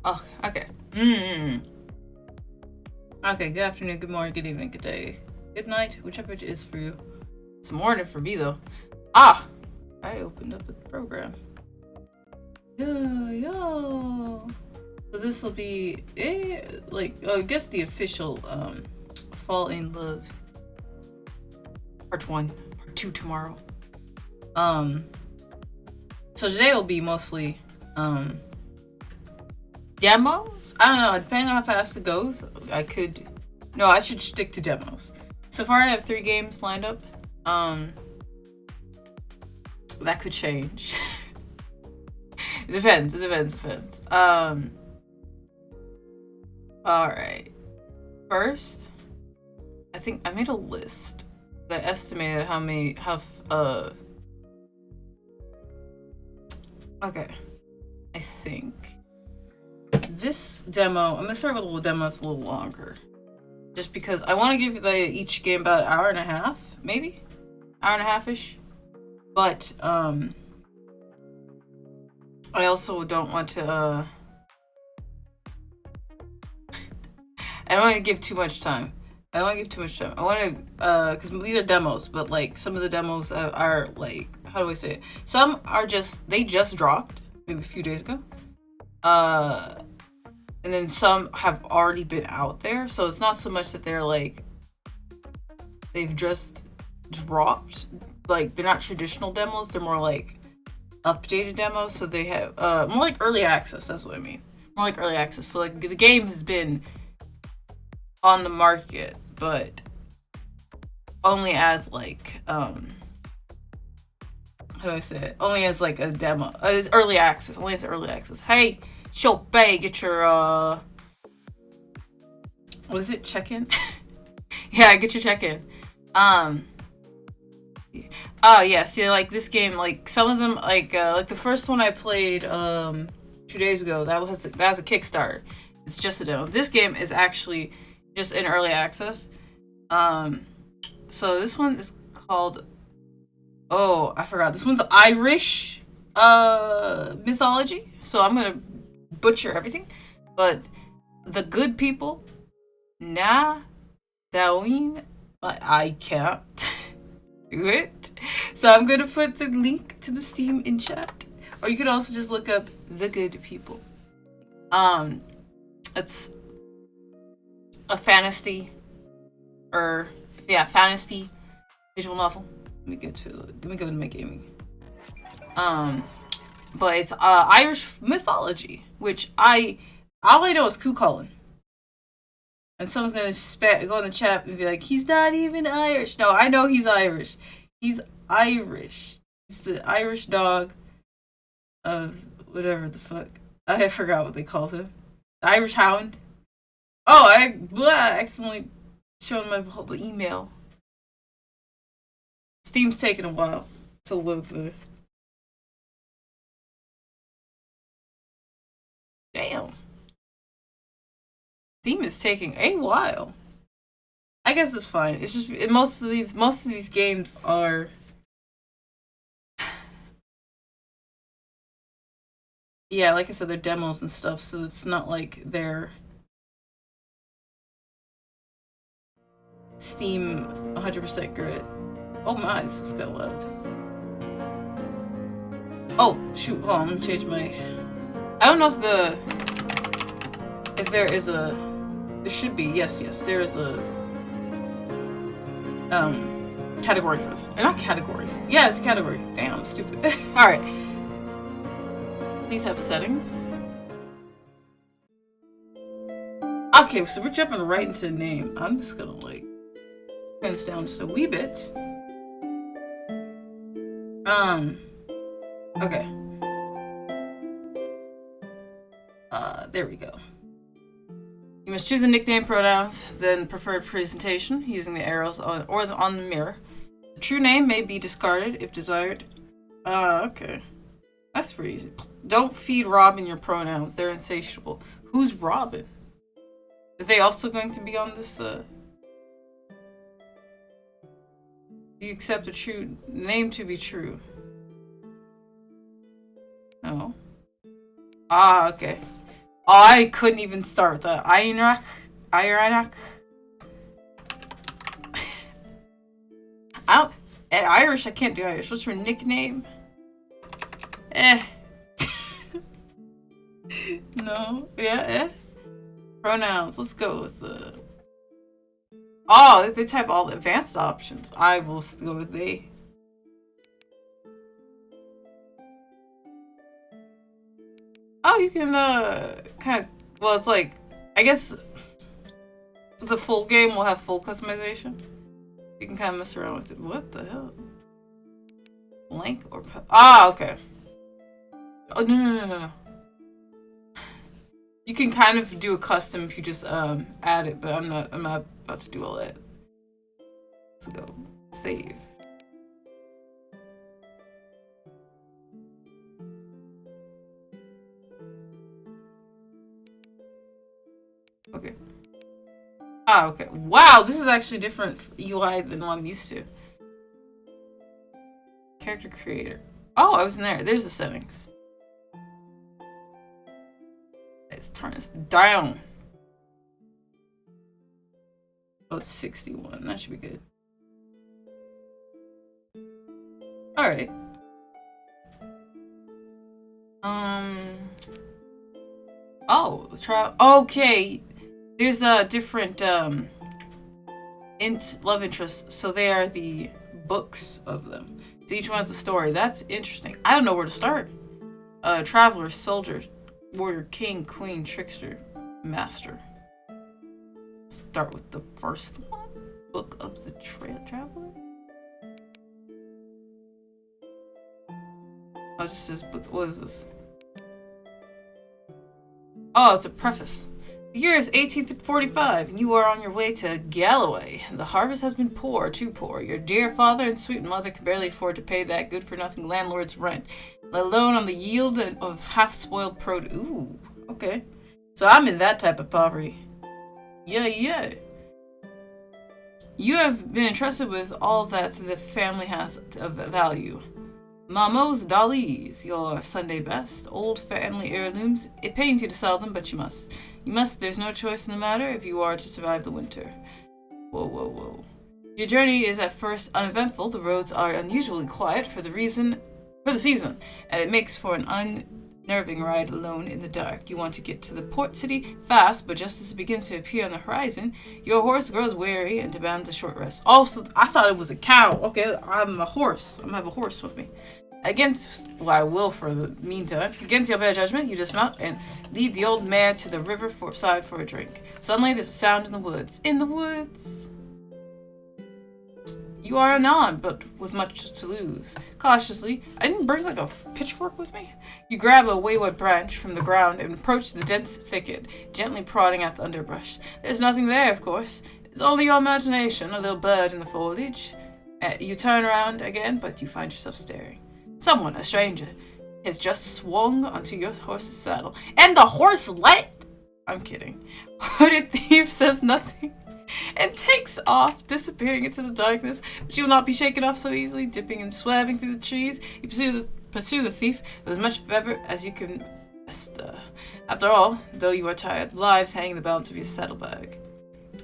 Oh, okay. Okay, good afternoon, good morning, good evening, good day, good night, whichever it is for you. It's morning for me, though. Ah! I opened up the program. Yo. So this will be, I guess the official, Fall in Love Part 1, Part 2 tomorrow. So today will be mostly, demos? I don't know, depending on how fast it goes, I should stick to demos. So far I have 3 games lined up. That could change. It depends. Alright. First, I think I made a list that estimated okay. I think this demo, I'm gonna start with a little demo that's a little longer. Just because I want to give each game about an hour and a half, maybe? Hour and a half-ish. But, I also don't want to, I don't want to give too much time. I want to, because these are demos, but, like, some of the demos are, like, how do I say it? Some are they just dropped, maybe a few days ago. And then some have already been out there, so it's not so much that they're, like, they've just dropped. Like, they're not traditional demos, they're more, like, updated demos, so they have, more like early access, that's what I mean. More like early access, so, like, the game has been on the market, but only as, like, how do I say it? Only as, like, a demo. It's early access, only as early access. Hey, Shopay, get your, what is it, check-in? Yeah, get your check-in. Yeah, see, like, this game, like, some of them, like the first one I played, 2 days ago, that has a Kickstarter. It's just a demo. This game is actually just in early access. So this one is called, oh, I forgot. This one's Irish, mythology. So I'm gonna butcher everything. But the good people, Daoine, I can't do it. So I'm gonna put the link to the Steam in chat, or you can also just look up The Good People. It's a fantasy visual novel. Let me go to my gaming. But it's Irish mythology, which all I know is Cuchulainn. And someone's gonna go in the chat and be like, he's not even Irish. No, I know he's Irish. He's Irish. He's the Irish dog of whatever the fuck. I forgot what they called him. The Irish Hound. Oh, I accidentally showed my whole email. Steam's taking a while to load the. Damn. Steam is taking a while. I guess it's fine. It's just most of these games are. Yeah, like I said, they're demos and stuff, so it's not like they're Steam 100% good. Oh my, this is kind of loud. Oh shoot! Hold on, let me change my. I don't know if there is a. There should be. Yes, there is a category for this. Not category. Yeah, it's a category. Damn, I'm stupid. All right. These have settings. Okay, so we're jumping right into the name. I'm just gonna like turn this down just a wee bit. Okay. There we go. You must choose a nickname, pronouns, then preferred presentation using the arrows on the mirror. The true name may be discarded if desired. Okay. That's pretty easy. Don't feed Robin your pronouns. They're insatiable. Who's Robin? Are they also going to be on this, Do you accept a true name to be true? No. Ah, okay. Oh, I couldn't even start with that. Iraq. I don't, Irish, I can't do Irish. What's her nickname? Eh. No. Yeah, eh. Pronouns. Let's go with the... Oh, if they type all the advanced options, I will go with they. Oh, you can, kind of... Well, it's like... I guess... The full game will have full customization. You can kind of mess around with it. What the hell? Blank or... Ah, okay. Oh, no. You can kind of do a custom if you just add it, but I'm not about to do all that. Let's go. Save. Okay. Ah, okay. Wow, this is actually different UI than what I'm used to. Character creator. Oh, I was in there. There's the settings. Let's turn this down. Oh, it's 61. That should be good. Alright. Oh, try. Okay. There's a different, love interests. So they are the books of them. So each one has a story. That's interesting. I don't know where to start. Traveler, soldier, warrior, king, queen, trickster, master. Start with the first one. Book of the Traveler. Oh, it just says book. What is this? Oh, it's a preface. The year is 1845, and you are on your way to Galloway. The harvest has been poor, too poor. Your dear father and sweet mother can barely afford to pay that good-for-nothing landlord's rent, let alone on the yield of half-spoiled produce. Ooh, okay. So I'm in that type of poverty. Yeah. You have been entrusted with all that the family has of value. Mamos dollies, your Sunday best, old family heirlooms. It pains you to sell them, but you must. You must, there's no choice in the matter if you are to survive the winter. Whoa. Your journey is at first uneventful. The roads are unusually quiet for the season, and it makes for an unnerving ride alone in the dark. You want to get to the port city fast, but just as it begins to appear on the horizon, your horse grows weary and demands a short rest. Also, I thought it was a cow. Okay, I'm a horse. I'm gonna have a horse with me. I will for the meantime. Against your better judgment, you dismount and lead the old mare to the river side for a drink. Suddenly, there's a sound in the woods. In the woods! You are unarmed, but with much to lose. Cautiously, I didn't bring like a pitchfork with me. You grab a wayward branch from the ground and approach the dense thicket, gently prodding at the underbrush. There's nothing there, of course. It's only your imagination, a little bird in the foliage. You turn around again, but you find yourself staring. Someone, a stranger, has just swung onto your horse's saddle. And the horse let... I'm kidding. Hooded thief says nothing and takes off, disappearing into the darkness. But you will not be shaken off so easily, dipping and swerving through the trees. You pursue the thief with as much fervor as you can muster. After all, though you are tired, lives hang in the balance of your saddlebag.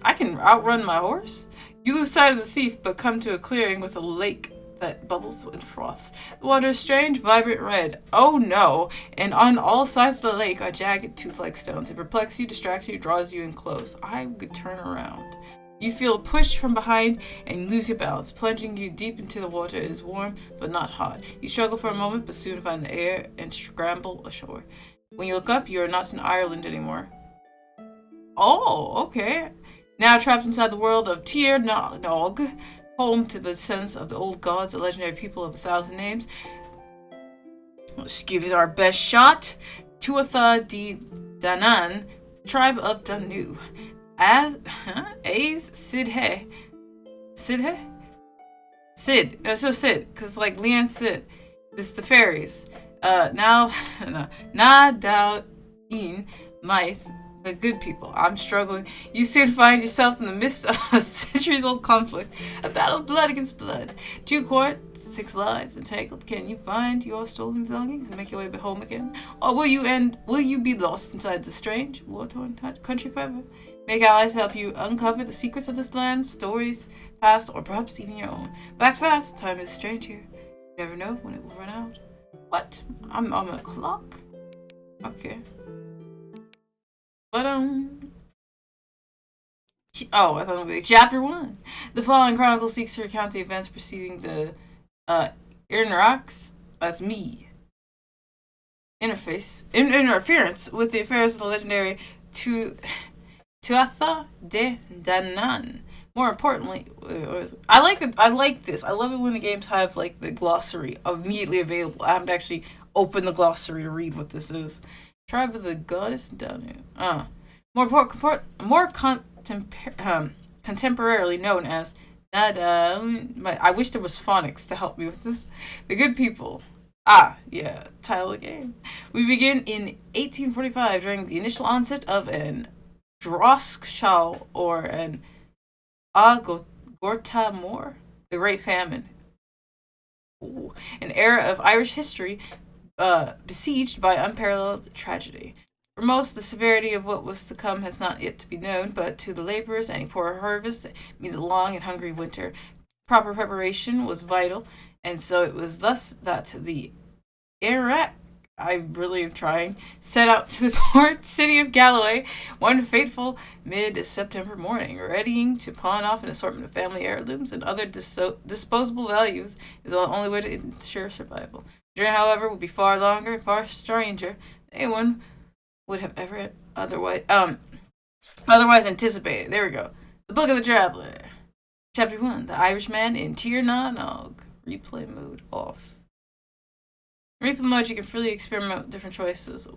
I can outrun my horse? You lose sight of the thief, but come to a clearing with a lake that bubbles and froths. The water is strange, vibrant red. Oh no! And on all sides of the lake are jagged, tooth-like stones. It perplexes you, distracts you, draws you in close. I could turn around. You feel pushed from behind and lose your balance, plunging you deep into the water. It is warm, but not hot. You struggle for a moment, but soon find the air and scramble ashore. When you look up, you are not in Ireland anymore. Oh, okay. Now trapped inside the world of Tir Nog, home to the sense of the old gods, a legendary people of 1,000 names. Let's give it our best shot. Tuatha De Danann, tribe of Danu. As Sidhe. Sid. No, so Sid, because like Leanne Sid. This is the fairies. Now, Na Daoine Maithe, The good people. I'm struggling. You soon find yourself in the midst of a centuries-old conflict. A battle of blood against blood. 2 courts, 6 lives entangled. Can you find your stolen belongings and make your way home again? Or will you be lost inside the strange, war-torn country forever? Make allies to help you uncover the secrets of this land, stories, past, or perhaps even your own. But act fast. Time is strange here. You never know when it will run out. What? I'm on a clock? Okay. But, oh, I thought it was like Chapter 1. The following chronicle seeks to recount the events preceding the, that's me, interference with the affairs of the legendary Tuatha De Danann. More importantly, I like this. I love it when the games have, like, the glossary immediately available. I have to actually open the glossary to read what this is. Tribe of the goddess Danu. More contemporarily known as Nada. I wish there was phonics to help me with this. The good people. Yeah, title of the game. We begin in 1845 during the initial onset of an Droskshal or an Gortamor, the Great Famine. Ooh. An era of Irish history besieged by unparalleled tragedy. For most, the severity of what was to come has not yet to be known, but to the laborers, any poor harvest means a long and hungry winter. Proper preparation was vital, and so it was thus that the Iraq, I really am trying, set out to the port city of Galloway one fateful mid-September morning, readying to pawn off an assortment of family heirlooms and other disposable values is the only way to ensure survival. The journey, however, would be far longer and far stranger than anyone would have ever otherwise anticipated. There we go. The Book of the Traveler. Chapter 1. The Irishman in Tir na Nog. Replay mode off. In replay mode, you can freely experiment with different choices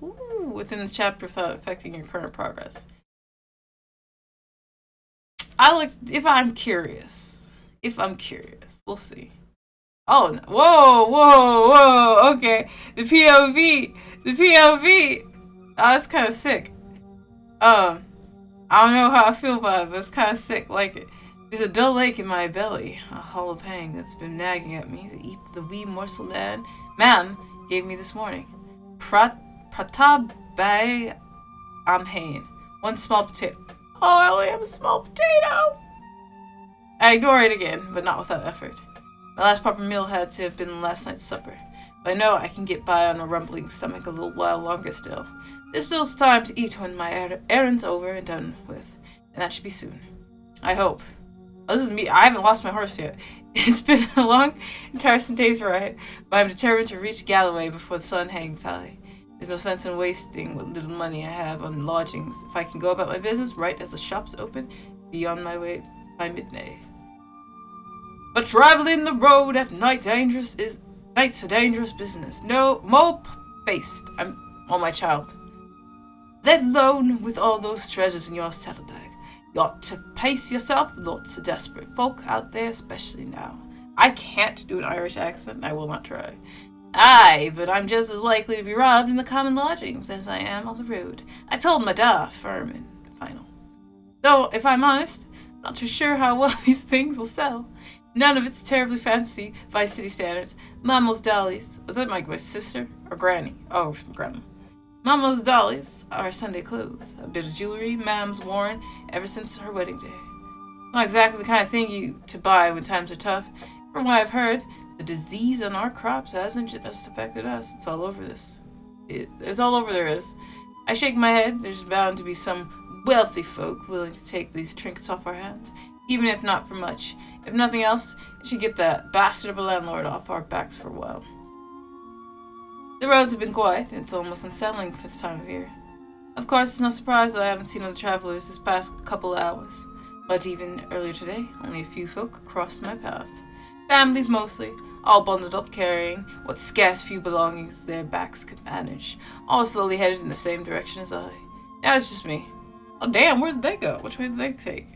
within this chapter without affecting your current progress. If I'm curious. We'll see. Oh, whoa, okay. The POV. Oh, that's kind of sick. I don't know how I feel about it, but it's kind of sick. Like it. There's a dull ache in my belly, a hollow pang that's been nagging at me to eat the wee morsel man gave me this morning. Pratabay Amhain. 1 small potato. Oh, I only have a small potato! I ignore it again, but not without effort. My last proper meal had to have been last night's supper, but I know I can get by on a rumbling stomach a little while longer still. There's still time to eat when my errand's over and done with, and that should be soon. I hope. Oh, this is me. I haven't lost my horse yet. It's been a long and tiresome day's ride, but I'm determined to reach Galloway before the sun hangs high. There's no sense in wasting what little money I have on lodgings if I can go about my business right as the shops open, be on my way by midday. But traveling the road at night's a dangerous business. No, mope-faced. My child. Let alone with all those treasures in your saddlebag. You ought to pace yourself. Lots of desperate folk out there, especially now. I can't do an Irish accent. I will not try. Aye, but I'm just as likely to be robbed in the common lodgings as I am on the road. I told my da, firm and final. Though, if I'm honest, not too sure how well these things will sell. None of it's terribly fancy by city standards. Mamma's dollies. Was that my sister? Or granny? Oh, it's my grandma. Mamma's dollies are Sunday clothes. A bit of jewelry Mam's worn ever since her wedding day. Not exactly the kind of thing to buy when times are tough. From what I've heard, the disease on our crops hasn't just affected us. It's all over this. It's all over there is. I shake my head. There's bound to be some wealthy folk willing to take these trinkets off our hands, even if not for much. If nothing else, it should get that bastard of a landlord off our backs for a while. The roads have been quiet, and it's almost unsettling for this time of year. Of course, it's no surprise that I haven't seen other travelers this past couple of hours. But even earlier today, only a few folk crossed my path. Families mostly, all bundled up carrying what scarce few belongings their backs could manage, all slowly headed in the same direction as I. Now it's just me. Oh damn, where did they go? Which way did they take?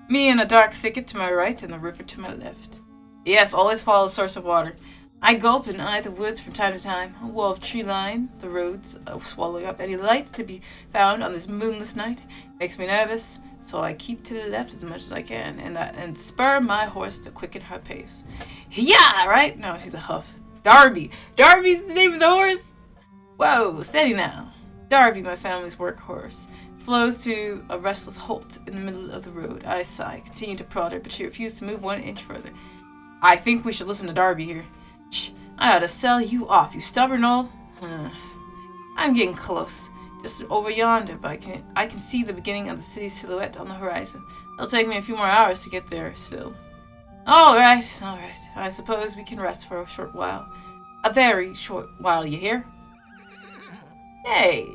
Me in a dark thicket to my right and the river to my left. Yes, always follow the source of water. I gulp and eye the woods from time to time. A wall of tree line the roads, swallowing up any light to be found on this moonless night. Makes me nervous, so I keep to the left as much as I can and spur my horse to quicken her pace. Yeah, right? No, she's a huff. Darby. Darby's the name of the horse? Whoa, steady now. Darby, my family's workhorse, slows to a restless halt in the middle of the road. I sigh, continue to prod her, but she refused to move 1 inch further. I think we should listen to Darby here. I ought to sell you off, you stubborn old... I'm getting close. Just over yonder, but I can see the beginning of the city's silhouette on the horizon. It'll take me a few more hours to get there still. All right. I suppose we can rest for a short while. A very short while, you hear? Hey.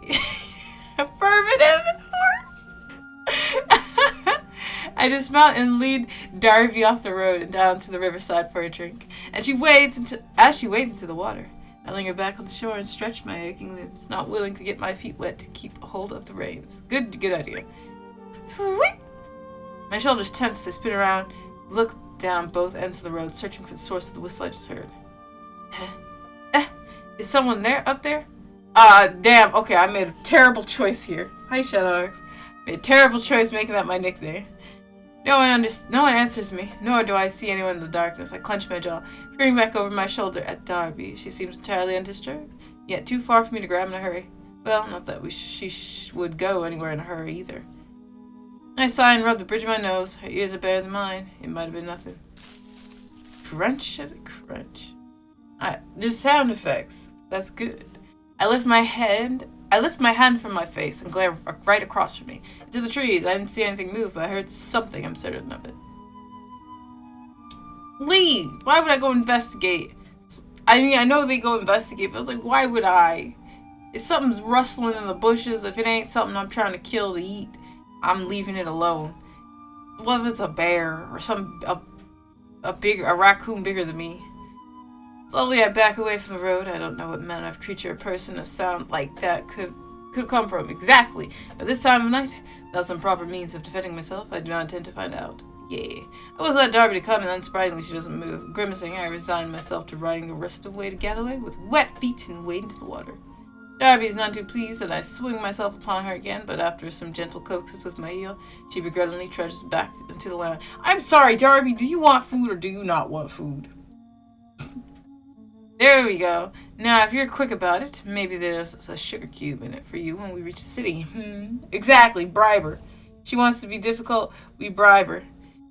Affirmative, horse. I dismount and lead Darby off the road and down to the riverside for a drink. And as she wades into the water, I linger back on the shore and stretch my aching limbs, not willing to get my feet wet to keep a hold of the reins. Good idea. My shoulders tense, I spin around, look down both ends of the road, searching for the source of the whistle I just heard. Is someone there up there? Damn, okay, I made a terrible choice here. Hi, Shadows. Made a terrible choice making that my nickname. No one answers me, nor do I see anyone in the darkness. I clench my jaw, peering back over my shoulder at Darby. She seems entirely undisturbed, yet too far for me to grab in a hurry. Well, not that she would go anywhere in a hurry either. I sigh and rub the bridge of my nose. Her ears are better than mine. It might have been nothing. Crunch at a crunch. There's sound effects. That's good. I lift my hand from my face and glare right across from me. Into the trees. I didn't see anything move, but I heard something. I'm certain of it. Leave! Why would I go investigate? I mean, I know they go investigate, but I was like, why would I? If something's rustling in the bushes, if it ain't something I'm trying to kill to eat, I'm leaving it alone. What if it's a bear or a raccoon bigger than me? Slowly I back away from the road. I don't know what manner of creature or person a sound like that could come from exactly. At this time of night, without some proper means of defending myself, I do not intend to find out. Yay. I was let Darby to come, and unsurprisingly she doesn't move. Grimacing, I resign myself to riding the rest of the way to Galloway with wet feet and wade into the water. Darby is none too pleased that I swing myself upon her again, but after some gentle coaxes with my heel, she begrudgingly trudges back into the land. I'm sorry, Darby, do you want food or do you not want food? There we go. Now, if you're quick about it, maybe there's a sugar cube in it for you when we reach the city. Exactly, bribe her. She wants to be difficult, we bribe her.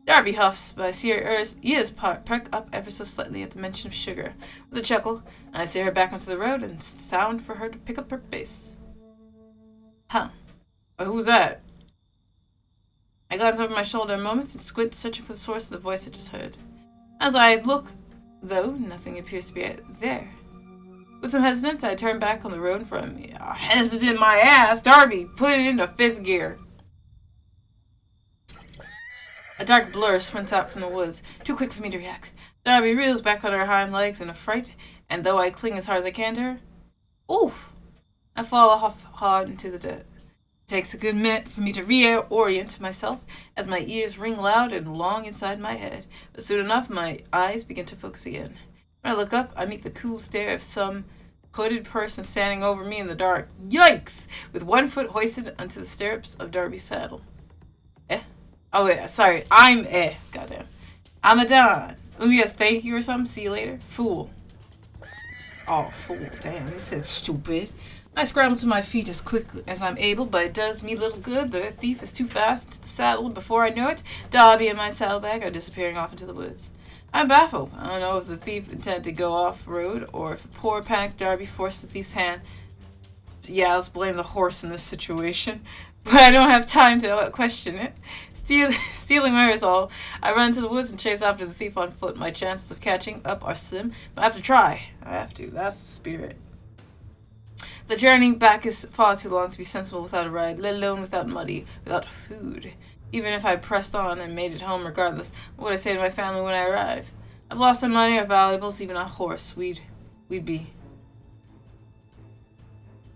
Darby huffs, but I see her ears perk up ever so slightly at the mention of sugar. With a chuckle, I steer her back onto the road and sound for her to pick up her pace. Huh. But who's that? I glance over my shoulder a moment and squint, searching for the source of the voice I just heard. As I look, though, nothing appears to be there. With some hesitance, I turn back on the road in front of me. Oh, hesitant my ass! Darby, put it into 5th gear. A dark blur sprints out from the woods, too quick for me to react. Darby reels back on her hind legs in a fright, and though I cling as hard as I can to her, oof! I fall off hard into the dirt. It takes a good minute for me to reorient myself as my ears ring loud and long inside my head, but soon enough my eyes begin to focus again. When I look up, I meet the cool stare of some hooded person standing over me in the dark. Yikes! With one foot hoisted onto the stirrups of Darby's saddle. Oh, yeah, sorry. Goddamn. I'm a Don. Let me guess, thank you or something? See you later? Fool. Oh, fool. Damn, this said stupid. I scramble to my feet as quickly as I'm able, but it does me little good. The thief is too fast into the saddle, and before I know it, Darby and my saddlebag are disappearing off into the woods. I'm baffled. I don't know if the thief intended to go off-road, or if the poor panicked Darby forced the thief's hand. Yeah, let's blame the horse in this situation. But I don't have time to question it. Stealing my resolve, I run to the woods and chase after the thief on foot. My chances of catching up are slim, but I have to try. I have to. That's the spirit. The journey back is far too long to be sensible without a ride, let alone without money, without food. Even if I pressed on and made it home regardless, what would I say to my family when I arrive? I've lost some money, our valuables, even a horse. We'd be...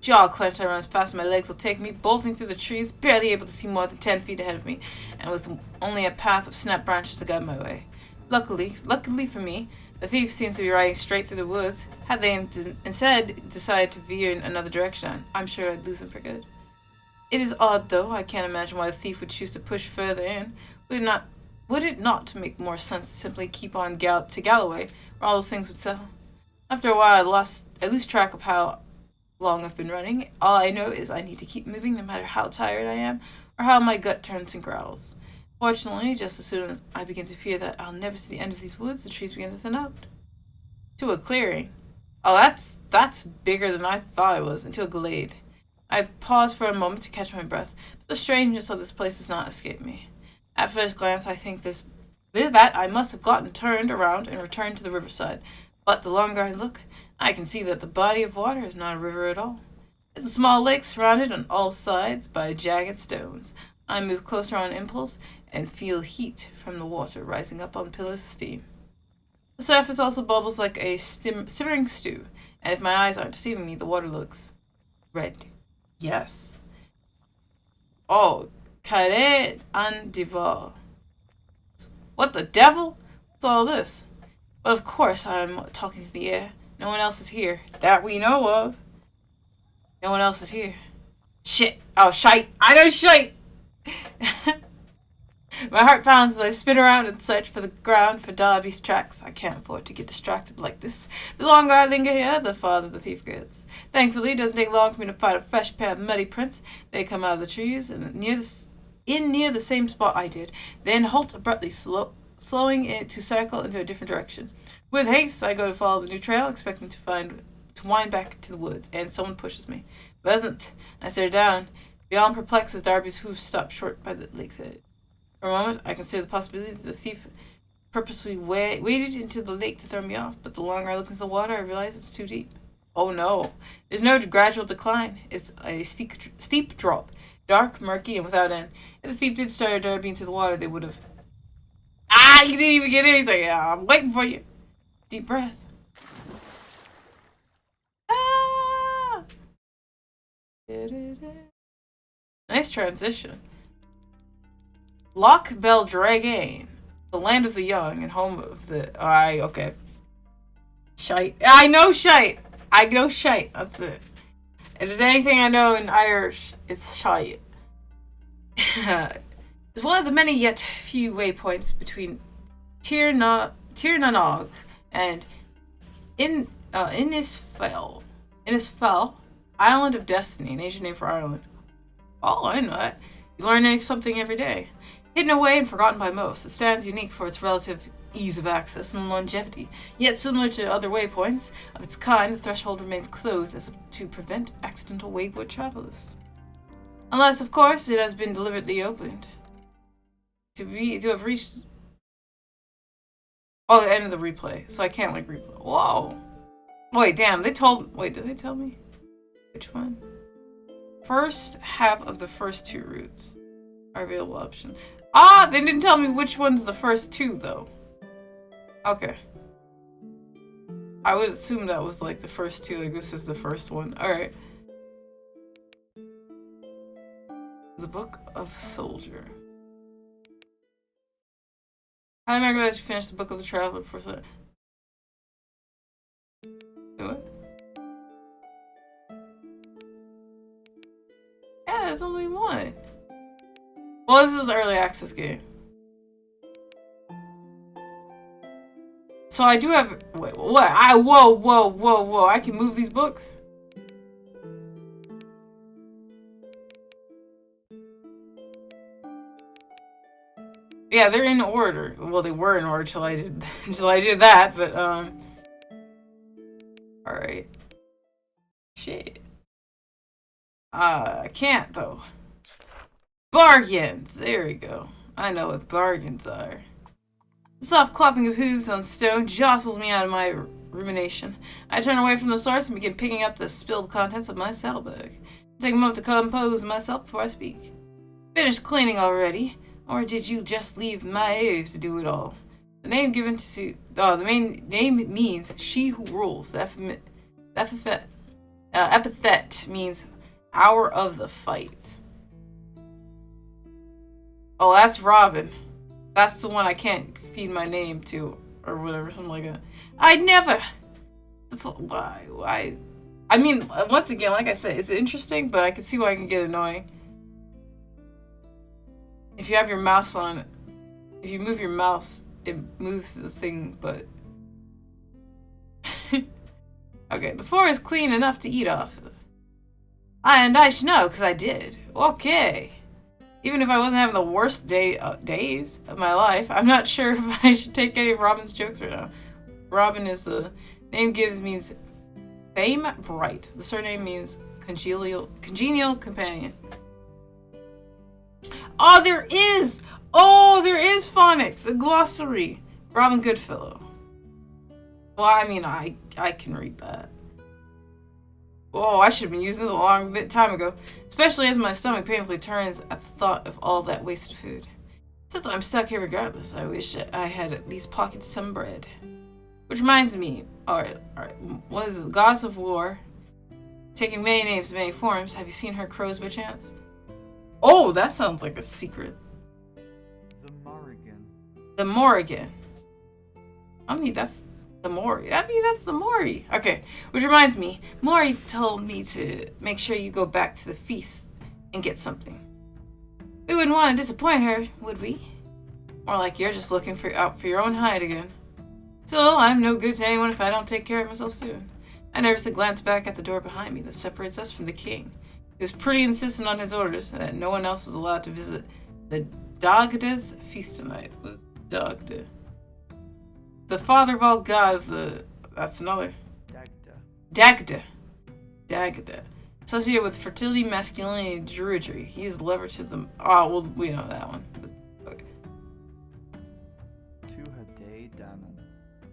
Jaw clenched, I run as fast as my legs will take me, bolting through the trees, barely able to see more than 10 feet ahead of me, and with only a path of snap branches to guide my way. Luckily for me, The thief seems to be riding straight through the woods. Had they instead decided to veer in another direction, I'm sure I'd lose them for good. It is odd, though. I can't imagine why the thief would choose to push further in. Would it not make more sense to simply keep on to Galloway, where all those things would settle? After a while, I lose track of how long I've been running. All I know is I need to keep moving no matter how tired I am or how my gut turns and growls. Fortunately, just as soon as I begin to fear that I'll never see the end of these woods, the trees begin to thin out. To a clearing. Oh, that's bigger than I thought it was, into a glade. I pause for a moment to catch my breath, but the strangeness of this place does not escape me. At first glance, I think that I must have gotten turned around and returned to the riverside, but the longer I look, I can see that the body of water is not a river at all. It's a small lake surrounded on all sides by jagged stones. I move closer on impulse and feel heat from the water rising up on pillars of steam. The surface also bubbles like a simmering stew, and if my eyes aren't deceiving me, the water looks red. Yes. Oh, Kare Andivar. What the devil? What's all this? But of course I'm talking to the air. No one else is here. That we know of. No one else is here. Shit. Oh, shite. I know shite. My heart pounds as I spin around and search for the ground for Darby's tracks. I can't afford to get distracted like this. The longer I linger here, the farther the thief gets. Thankfully, it doesn't take long for me to find a fresh pair of muddy prints. They come out of the trees and near the same spot I did, then halt abruptly, slowing it to circle into a different direction. With haste, I go to follow the new trail, expecting to wind back to the woods, and someone pushes me. But doesn't. I stare down, beyond perplexed as Darby's hoofs stop short by the lake's edge. For a moment, I consider the possibility that the thief purposely waded into the lake to throw me off, but the longer I look into the water, I realize it's too deep. Oh no. There's no gradual decline. It's a steep drop, dark, murky, and without end. If the thief did start Darby into the water, they would have... Ah, he didn't even get in. He's like, yeah, I'm waiting for you. Deep breath. Ah! Nice transition. Loch Beldragane, the land of the young and home of the... okay. Shite. I know shite. That's it. If there's anything I know in Irish, it's shite. It's one of the many yet few waypoints between Tir Nanog and Innisfell, Island of Destiny, an ancient name for Ireland. Oh, I know it. You learn something every day. Hidden away and forgotten by most, it stands unique for its relative ease of access and longevity. Yet similar to other waypoints of its kind, the threshold remains closed as to prevent accidental wayward travelers. Unless, of course, it has been deliberately opened. To have reached... Oh, the end of the replay. So I can't, replay. Whoa! Wait, damn, did they tell me? Which one? First half of the first two routes are available options. Ah, they didn't tell me which one's the first two, though. Okay. I would assume that was, the first two, this is the first one. Alright. The Book of Soldier. I remember that you finished the Book of the Traveler before that. What? Yeah, there's only one. Well, this is the early access game. So I do have... Wait, what? Whoa. I can move these books? Yeah, they're in order. Well, they were in order until I did that, but, Alright. Shit. I can't, though. Bargains! There we go. I know what bargains are. The soft clopping of hooves on stone jostles me out of my rumination. I turn away from the source and begin picking up the spilled contents of my saddlebag. I take a moment to compose myself before I speak. Finished cleaning already? Or did you just leave my ears to do it all? The name given to... Oh, the main name means she who rules. The epithet means hour of the fight. Oh, that's Robin. That's the one I can't feed my name to. or whatever, something like that. I'd never. Why? I mean, once again, like I said, it's interesting, but I can see why it can get annoying. If you have your mouse on, if you move your mouse, it moves the thing, but... Okay, the floor is clean enough to eat off of. And I should know, because I did. Okay. Even if I wasn't having the worst days of my life, I'm not sure if I should take any of Robin's jokes right now. Robin is the name means fame bright. The surname means congenial companion. Oh, there is! Oh, there is phonics, a glossary. Robin Goodfellow. Well, I mean, I can read that. Oh, I should have been using this a long time ago. Especially as my stomach painfully turns at the thought of all that wasted food. Since I'm stuck here regardless, I wish I had at least pocketed some bread. Which reminds me, alright, what is it? Goddess of War. Taking many names, many forms. Have you seen her crows by chance? Oh, that sounds like a secret. The Morrigan. The Morrigan. I mean, that's the Mori. I mean, that's the Mori. Okay, which reminds me, Mori told me to make sure you go back to the feast and get something. We wouldn't want to disappoint her, would we? More like you're just looking out for your own hide again. Still, I'm no good to anyone if I don't take care of myself soon. I nervously glanced back at the door behind me that separates us from the king. He was pretty insistent on his orders that no one else was allowed to visit the Dagda's feast tonight. What is Dagda? The father of all gods, that's another. Dagda. Associated with fertility, masculinity, and druidry. He is lever to the... Oh, well, we know that one. Okay.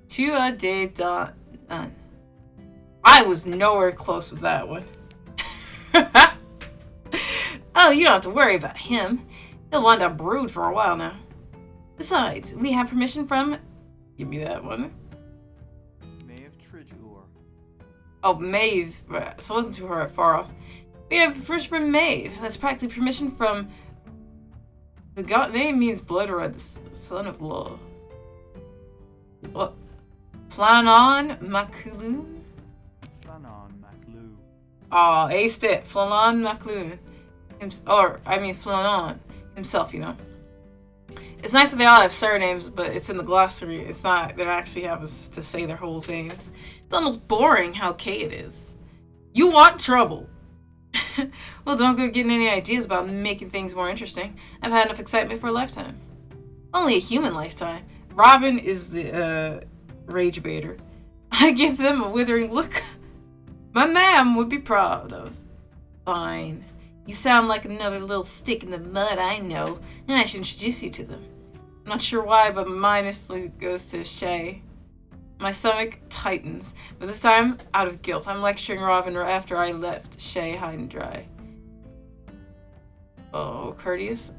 Tuadedanan. I was nowhere close with that one. Oh, you don't have to worry about him. He'll wind up brood for a while now. Besides, we have permission from... Give me that one. Maeve Tridgeoor. Oh, Maeve. So it wasn't too far off. We have permission from Maeve. That's practically permission from... The god name means blood red, the son of law. What? Flanon Macloon? Flanon Macloon. Oh, aced it. Flanon Macloon. Flanon himself, you know. It's nice that they all have surnames, but it's in the glossary. It's not, they don't actually have us to say their whole things. It's almost boring how K it is. You want trouble. Well, don't go getting any ideas about making things more interesting. I've had enough excitement for a lifetime. Only a human lifetime. Robin is the, rage baiter. I give them a withering look my ma'am would be proud of. Fine. You sound like another little stick in the mud, I know, and I should introduce you to them. I'm not sure why, but my mind instantly goes to Shay. My stomach tightens, but this time out of guilt. I'm lecturing Robin after I left Shay high and dry. Oh, courteous?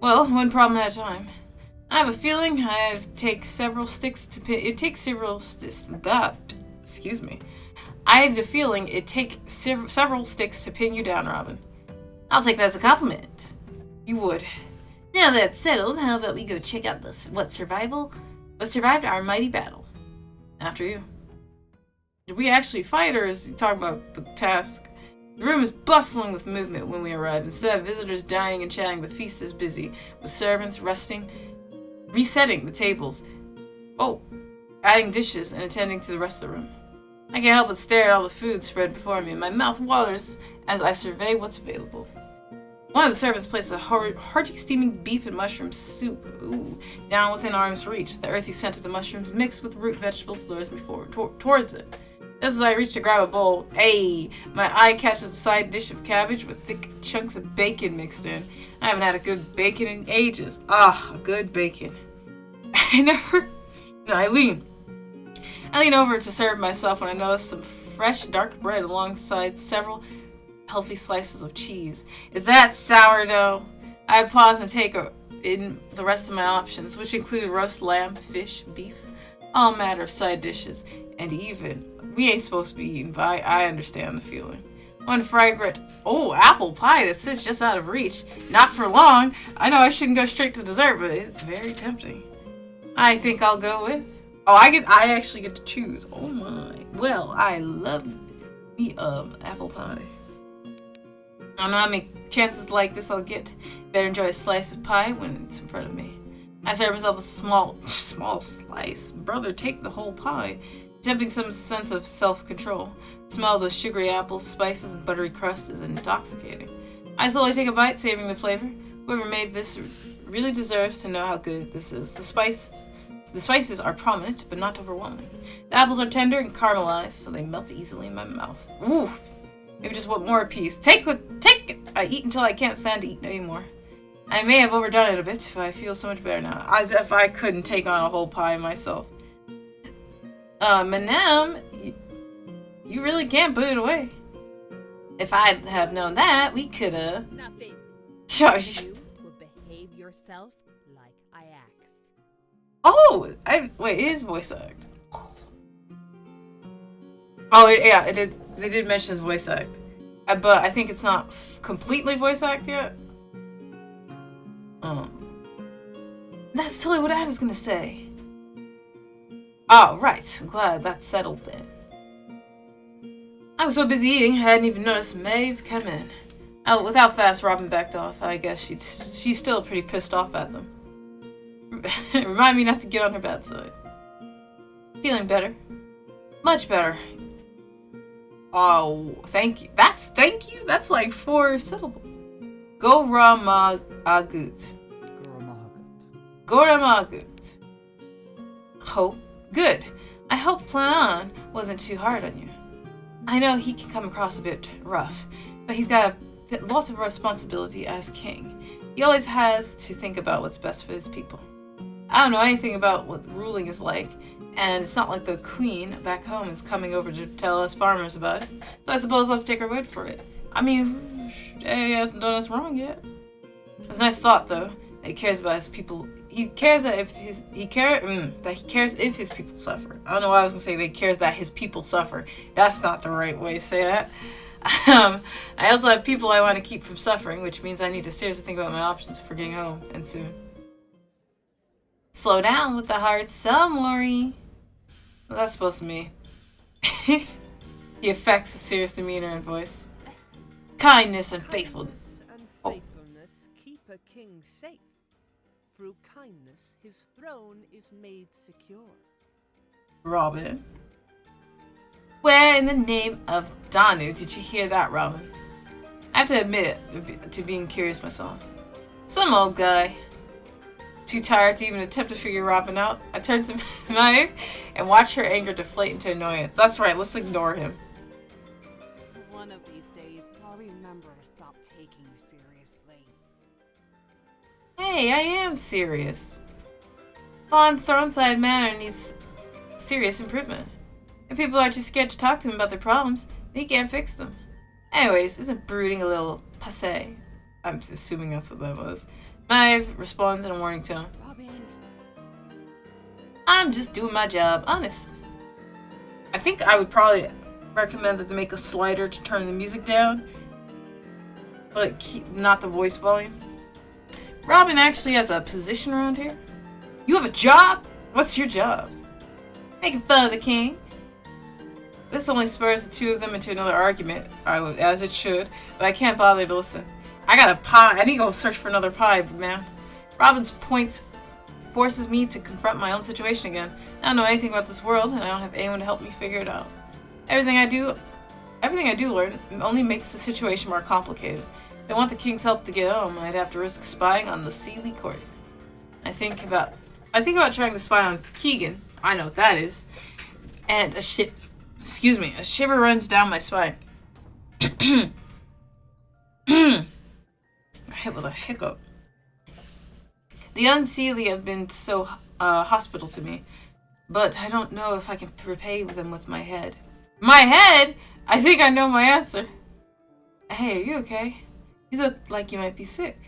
Well, one problem at a time. I have a feeling it takes several sticks to pin you down, Robin. I'll take that as a compliment. You would. Now that's settled, how about we go check out what survived our mighty battle? After you. Did we actually fight, or is he talking about the task? The room is bustling with movement when we arrive. Instead of visitors dining and chatting, the feast is busy, with servants resetting the tables, adding dishes, and attending to the rest of the room. I can't help but stare at all the food spread before me, and my mouth waters as I survey what's available. One of the servants placed a hearty steaming beef and mushroom soup, down within arm's reach. The earthy scent of the mushrooms mixed with root vegetables lures me forward towards it. Just as I reach to grab a bowl, my eye catches a side dish of cabbage with thick chunks of bacon mixed in. I haven't had a good bacon in ages. A good bacon. I lean over to serve myself when I notice some fresh dark bread alongside several healthy slices of cheese. Is that sourdough? I pause and take in the rest of my options, which include roast lamb, fish, beef, all matter of side dishes, and even, we ain't supposed to be eating, but I understand the feeling. One fragrant, apple pie that sits just out of reach. Not for long. I know I shouldn't go straight to dessert, but it's very tempting. I think I'll go with. Oh, I actually get to choose. Oh my. Well, I love the apple pie. I don't know how many chances like this I'll get. Better enjoy a slice of pie when it's in front of me. I serve myself a small slice. Brother, take the whole pie. Attempting some sense of self-control. The smell of the sugary apples, spices, and buttery crust is intoxicating. I slowly take a bite, savoring the flavor. Whoever made this really deserves to know how good this is. The spices are prominent, but not overwhelming. The apples are tender and caramelized, so they melt easily in my mouth. Ooh, maybe just want more piece. Take it! I eat until I can't stand to eat anymore. I may have overdone it a bit, but I feel so much better now. As if I couldn't take on a whole pie myself. Madame, you really can't put it away. If I'd have known that, we could've... Nothing. Shush. You will behave yourself like I asked. Oh, wait, it is voice act. Oh, yeah, it did. They did mention his voice act, but I think it's not completely voice act yet. Oh, that's totally what I was gonna say. Oh, right. I'm glad that's settled then. I was so busy eating, I hadn't even noticed Maeve come in. Oh, with how fast Robin backed off, I guess she's still pretty pissed off at them. Remind me not to get on her bad side. Feeling better. Much better. Oh, thank you. Thank you? That's like 4 syllables. Goramagut. Goramagut. Hope. Good. I hope Flannan wasn't too hard on you. I know he can come across a bit rough, but he's got lots of responsibility as king. He always has to think about what's best for his people. I don't know anything about what ruling is like, and it's not like the queen back home is coming over to tell us farmers about it, so I suppose I'll have to take her word for it. I mean, he hasn't done us wrong yet. It's a nice thought, though, that he cares about his people. He cares that he cares if his people suffer. I don't know why I was gonna say that he cares that his people suffer. That's not the right way to say that. I also have people I want to keep from suffering, which means I need to seriously think about my options for getting home, and soon. Slow down with the hard sum, Lori. Well, that's supposed to mean. He affects a serious demeanor and voice. Kindness and faithfulness. Faithfulness keep a king safe. Through kindness, his throne is made secure. Robin. Where in the name of Danu did you hear that, Robin? I have to admit to being curious myself. Some old guy. Too tired to even attempt to figure Robin out, I turned to Maeve and watched her anger deflate into annoyance. That's right, let's ignore him. One of these days, I'll remember to stop taking you seriously. Hey, I am serious. Fawn's Throneside Manor needs serious improvement. If people are too scared to talk to him about their problems, he can't fix them. Anyways, isn't brooding a little passé? I'm assuming that's what that was. Maeve responds in a warning tone. Robin. I'm just doing my job, honest. I think I would probably recommend that they make a slider to turn the music down, but not the voice volume. Robin actually has a position around here. You have a job? What's your job? Making fun of the king. This only spurs the two of them into another argument, as it should, but I can't bother to listen. I got a pie. I need to go search for another pie, man. Robin's points forces me to confront my own situation again. I don't know anything about this world, and I don't have anyone to help me figure it out. Everything I do learn only makes the situation more complicated. If I want the king's help to get home, I'd have to risk spying on the Sealy court. I think about trying to spy on Keegan. I know what that is. And a shiver runs down my spine. Hit with a hiccup. The Unseelie have been so hospitable to me, but I don't know if I can repay them with my head. My head? I think I know my answer. Hey, are you okay? You look like you might be sick.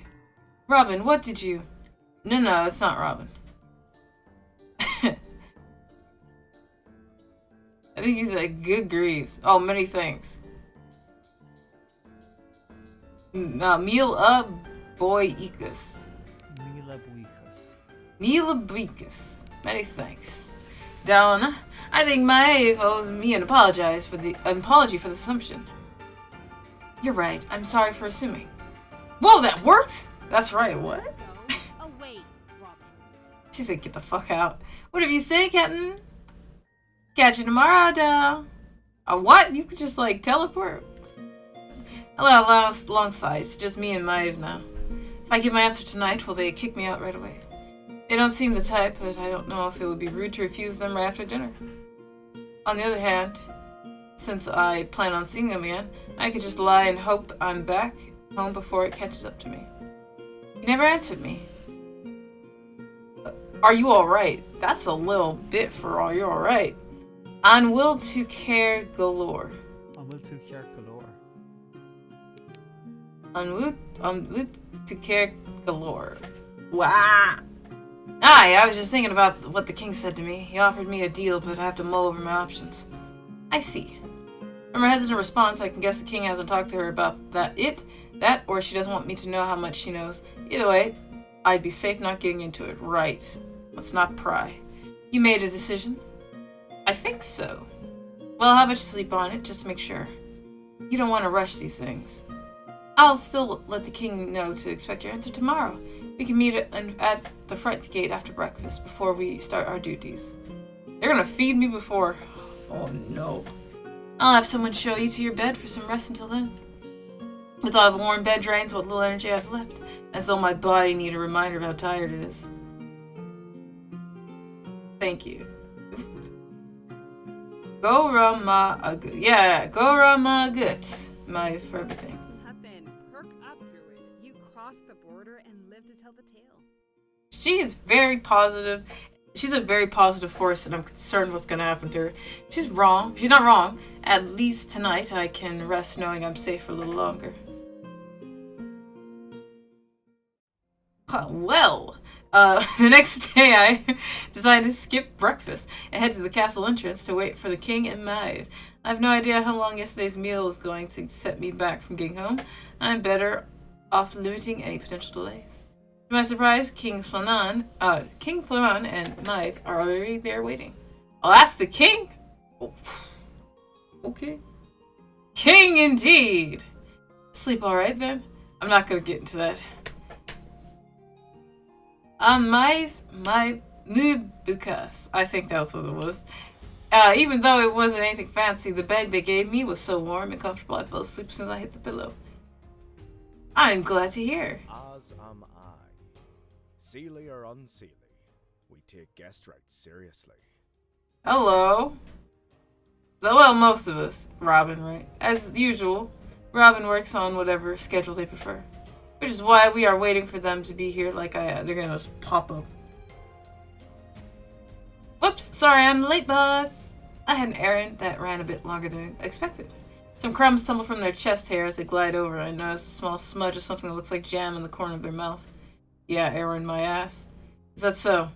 Robin, what did you... No, it's not Robin. I think he's like, good griefs. Oh, many thanks. Meal up, boy, Ikas. Mila Buikas. Mila Buikas. Many thanks. Daoine, I think Maithe owes me an apology for the assumption. You're right. I'm sorry for assuming. Whoa, that worked? That's right, what? Go away, Robin. She said, get the fuck out. Whatever you say, Captain. Catch you tomorrow, Dal. What? You could just, like, teleport? Hello, long sights. Just me and Maithe now. If I give my answer tonight, will they kick me out right away? They don't seem the type, but I don't know if it would be rude to refuse them right after dinner. On the other hand, since I plan on seeing them again, I could just lie and hope I'm back home before it catches up to me. You never answered me. Are you alright? That's a little bit for all you're alright. On will to care galore. I will to care galore. On will to care galore. Wow. Aye, I was just thinking about what the king said to me. He offered me a deal, but I have to mull over my options. I see. From her hesitant response, I can guess the king hasn't talked to her about that, or she doesn't want me to know how much she knows. Either way, I'd be safe not getting into it. Right. Let's not pry. You made a decision? I think so. Well, how about you sleep on it, just to make sure. You don't want to rush these things. I'll still let the king know to expect your answer tomorrow. We can meet at the front gate after breakfast, before we start our duties. They're gonna feed me before... Oh no. I'll have someone show you to your bed for some rest until then. The thought of a warm bed drains what little energy I have left, as though my body need a reminder of how tired it is. Thank you. Go Rama Agut. Yeah, go Rama Agut. My for everything. Nothing. Perk up, Druid. You crossed the border and lived to tell the tale. She is very positive. She's a very positive force, and I'm concerned what's going to happen to her. She's wrong. She's not wrong. At least tonight I can rest knowing I'm safe for a little longer. Well, the next day I decided to skip breakfast and head to the castle entrance to wait for the king and Maithe. I have no idea how long yesterday's meal is going to set me back from getting home. I'm better off limiting any potential delays. To my surprise, King Flanan and Maithe are already there waiting. Oh, that's the king? Oh, okay. King indeed! Sleep alright then? I'm not gonna get into that. Maithe, my Mubukas. I think that was what it was. Even though it wasn't anything fancy, the bed they gave me was so warm and comfortable I fell asleep as soon as I hit the pillow. I'm glad to hear. As am I. Seelie or unseelie, we take guest rights seriously. Hello. So, well, most of us. Robin, right? As usual, Robin works on whatever schedule they prefer. Which is why we are waiting for them to be here like they're gonna just pop up. Whoops, sorry I'm late, boss. I had an errand that ran a bit longer than expected. Some crumbs tumble from their chest hair as they glide over, and I notice a small smudge of something that looks like jam in the corner of their mouth. Yeah, errand my ass. Is that so?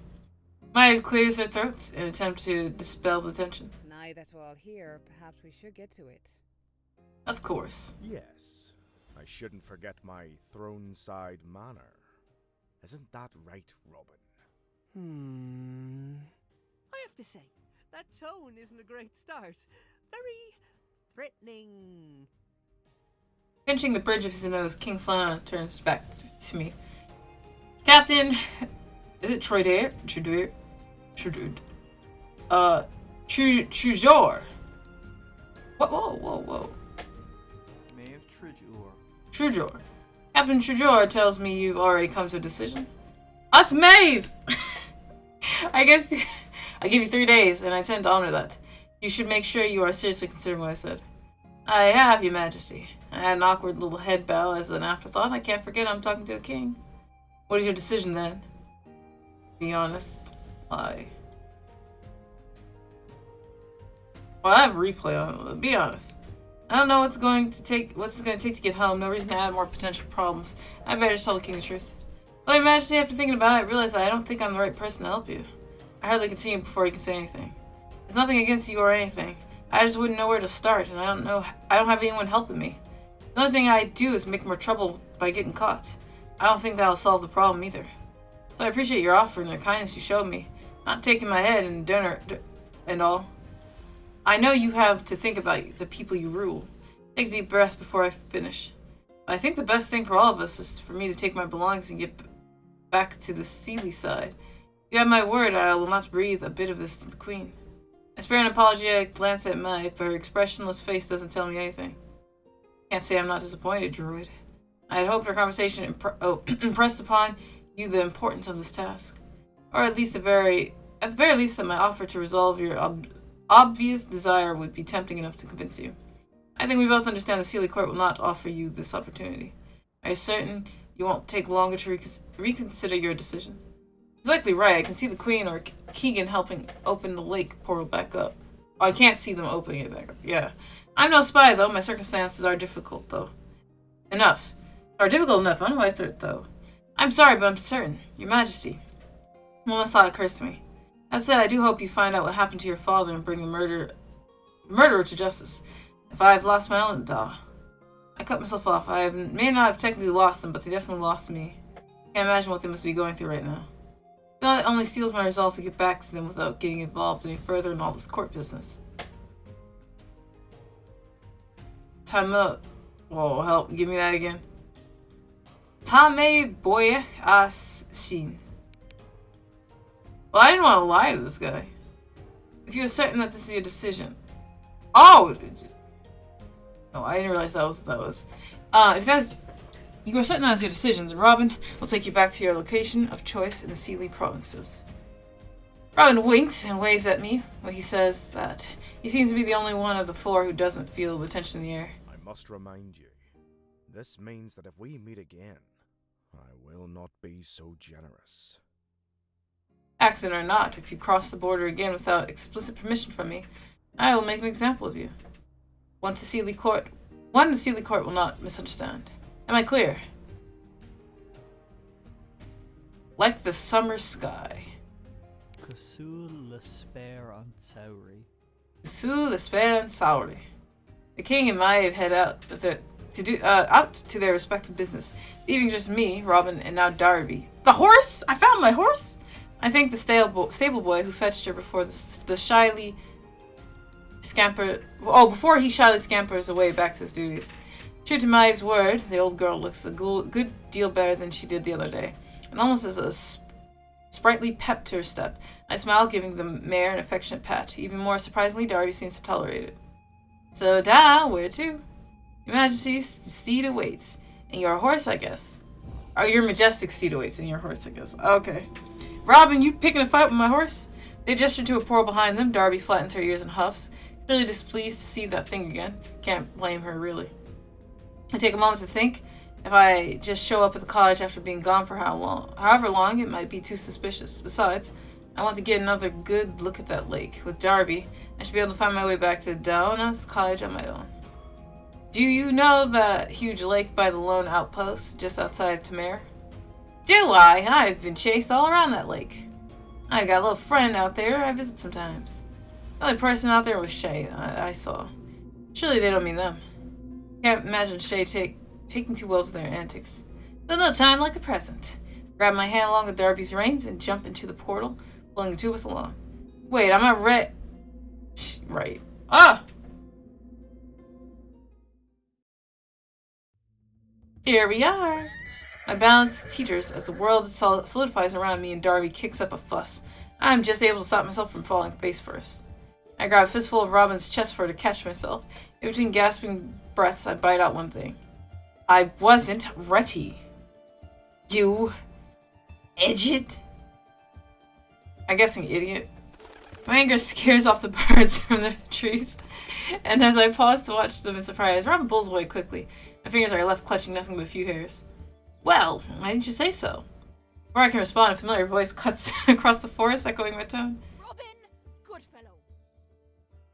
Maithe clears her throat in an attempt to dispel the tension. Now that we're all here, perhaps we should get to it. Of course. Yes, I shouldn't forget my throne-side manner. Isn't that right, Robin? I have to say, that tone isn't a great start. Very threatening. Pinching the bridge of his nose, King Flanan turns back to me. Captain, is it Troidaire? Trudeur? Trujor. Whoa. Maithe Tridure. Trujor. Captain Trujor tells me you've already come to a decision. That's Maithe! I guess I give you 3 days, and I tend to honor that. You should make sure you are seriously considering what I said. I have, Your Majesty. I had an awkward little head bow as an afterthought. I can't forget I'm talking to a king. What is your decision then? Be honest. Well, I have a replay on it. Be honest. I don't know what's going to take to get home. No reason to add more potential problems. I better just tell the king the truth. Well, Your Majesty, after thinking about it, I realized that I don't think I'm the right person to help you. I hardly can see him before he can say anything. There's nothing against you or anything. I just wouldn't know where to start, and I don't have anyone helping me. The only thing I do is make more trouble by getting caught. I don't think that'll solve the problem either. So I appreciate your offer and the kindness you showed me. Not taking my head and dinner and all. I know you have to think about the people you rule. Take a deep breath before I finish. I think the best thing for all of us is for me to take my belongings and get back to the Seelie side. You have my word, I will not breathe a bit of this to the Queen. I spare an apologetic glance at Maithe, but her expressionless face doesn't tell me anything. Can't say I'm not disappointed, Druid. I had hoped our conversation impressed upon you the importance of this task. Or at the very least that my offer to resolve your obvious desire would be tempting enough to convince you. I think we both understand the Seelie Court will not offer you this opportunity. Are you certain you won't take longer to reconsider your decision? He's likely right. I can see the Queen or Keegan helping open the lake portal back up. Oh, I can't see them opening it back up. Yeah. I'm no spy, though. My circumstances are difficult, though. Enough. Are difficult enough. I don't know why I said though. I'm sorry, but I'm certain. Your Majesty. One last thought occurs to me. That said, I do hope you find out what happened to your father and bring the murderer to justice. If I've lost my own I cut myself off. May not have technically lost them, but they definitely lost me. Can't imagine what they must be going through right now. That only steals my resolve to get back to them without getting involved any further in all this court business. Time up. Whoa, help. Give me that again. Tame boyech as shin. Well, I didn't want to lie to this guy. If you're certain that this is your decision. Oh! No, I didn't realize that was. If that's... You are certain that is your decision, then Robin will take you back to your location of choice in the Seelie provinces. Robin winks and waves at me when he says that. He seems to be the only one of the four who doesn't feel the tension in the air. I must remind you, this means that if we meet again, I will not be so generous. Accident or not, if you cross the border again without explicit permission from me, I will make an example of you. One the Seelie Court will not misunderstand. Am I clear? Like the summer sky. Cthulhu Lesper an Sauri. Cthulhu Lesper an Sauri. The king and Maithe head out to their respective business, leaving just me, Robin, and now Darby. The horse? I found my horse? I think the stable boy who fetched her before before he shyly scampers away back to his duties. True to Maive's word, the old girl looks a good deal better than she did the other day, and almost as a sprightly pep to her step. I smiled, giving the mare an affectionate pat. Even more surprisingly, Darby seems to tolerate it. So, where to? Your Majesty's steed awaits. And your horse, I guess. Oh, your majestic steed awaits and your horse, I guess. Okay. Robin, you picking a fight with my horse? They gestured to a portal behind them. Darby flattens her ears and huffs, clearly displeased to see that thing again. Can't blame her, really. I take a moment to think. If I just show up at the cottage after being gone for however long, it might be too suspicious. Besides, I want to get another good look at that lake. With Darby, I should be able to find my way back to Daoine's cottage on my own. Do you know that huge lake by the lone outpost just outside of Tamir? Do I? I've been chased all around that lake. I got a little friend out there I visit sometimes. The only person out there was Shay, I saw. Surely they don't mean them. Can't imagine Shay taking too well to their antics. There's no time like the present. Grab my hand along with Darby's reins and jump into the portal, pulling the two of us along. Wait, I'm not right. Ah! Here we are. My balance teeters as the world solidifies around me and Darby kicks up a fuss. I'm just able to stop myself from falling face first. I grab a fistful of Robin's chest fur to catch myself. In between gasping breaths, I bite out one thing. I wasn't ready. You idiot. I'm guessing idiot. My anger scares off the birds from the trees, and as I pause to watch them in surprise, Robin pulls away quickly. My fingers are left clutching nothing but a few hairs. Well, why didn't you say so? Before I can respond, a familiar voice cuts across the forest, echoing my tone. Robin, good fellow.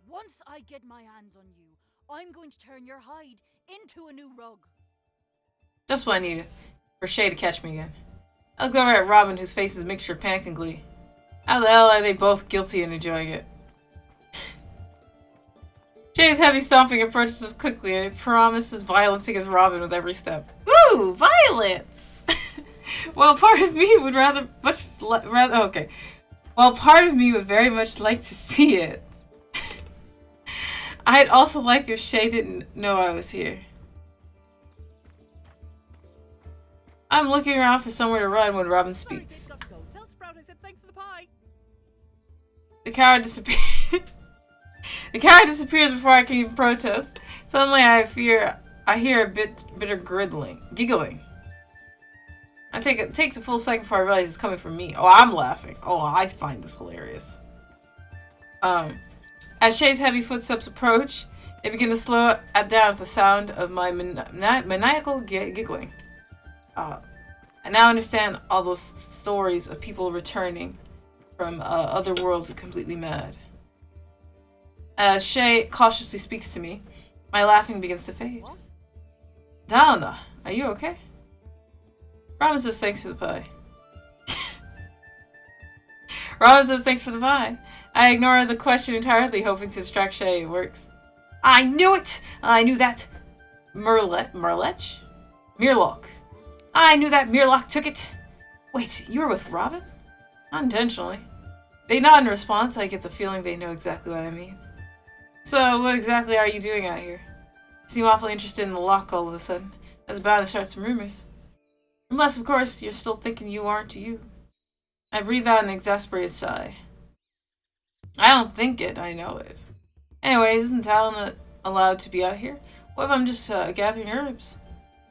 Once I get my hands on you, I'm going to turn your hide into a new rug. Just what I needed, for Shay to catch me again. I look over at Robin, whose face is a mixture of panic and glee. How the hell are they both guilty and enjoying it? Shay's heavy stomping approaches us quickly, and it promises violence against Robin with every step. Ooh, violence! Well, part of me would rather. Okay. While part of me would very much like to see it, I'd also like if Shay didn't know I was here. I'm looking around for somewhere to run when Robin speaks. Tell Sprout I said thanks for the pie. The coward disappears. The coward disappears before I can even protest. Suddenly, I hear a bitter giggling. It takes a full second before I realize it's coming from me. Oh, I'm laughing. Oh, I find this hilarious. As Shay's heavy footsteps approach, they begin to slow down at the sound of my maniacal giggling. I now understand all those stories of people returning from other worlds completely mad. As Shay cautiously speaks to me, my laughing begins to fade. What? Daoine, are you okay? Robin says thanks for the pie. Robin says thanks for the pie. I ignore the question entirely, hoping to distract Shay. It works. I knew it! I knew that Murloc. I knew that Murloc took it. Wait, you were with Robin? Not intentionally. They nod in response. I get the feeling they know exactly what I mean. So, what exactly are you doing out here? You seem awfully interested in the lock all of a sudden. That's bound to start some rumors. Unless, of course, you're still thinking you aren't you. I breathe out an exasperated sigh. I don't think it, I know it. Anyways, isn't Talon allowed to be out here? What if I'm just gathering herbs?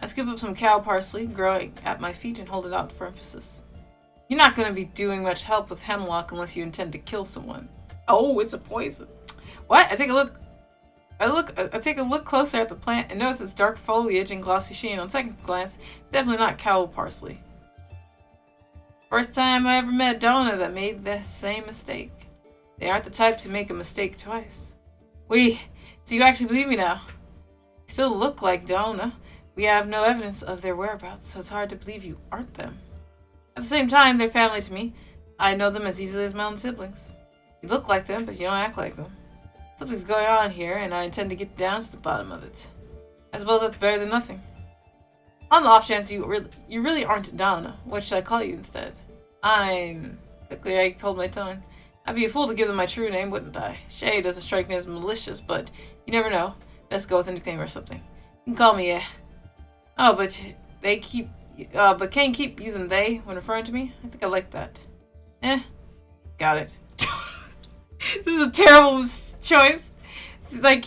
I scoop up some cow parsley growing at my feet and hold it out for emphasis. You're not going to be doing much help with hemlock unless you intend to kill someone. Oh, it's a poison. What? I take a look closer at the plant and notice its dark foliage and glossy sheen. On second glance, it's definitely not cow parsley. First time I ever met Daoine that made the same mistake. They aren't the type to make a mistake twice. So you actually believe me now? You still look like Daoine. We have no evidence of their whereabouts, so it's hard to believe you aren't them. At the same time, they're family to me. I know them as easily as my own siblings. You look like them, but you don't act like them. Something's going on here, and I intend to get down to the bottom of it. I suppose that's better than nothing. On the off chance you really aren't Daoine, what should I call you instead? Quickly I told my tongue. I'd be a fool to give them my true name, wouldn't I? Shay doesn't strike me as malicious, but you never know. Best go with a nickname or something. You can call me, Oh, but can you keep using they when referring to me? I think I like that. Got it. This is a terrible choice. It's like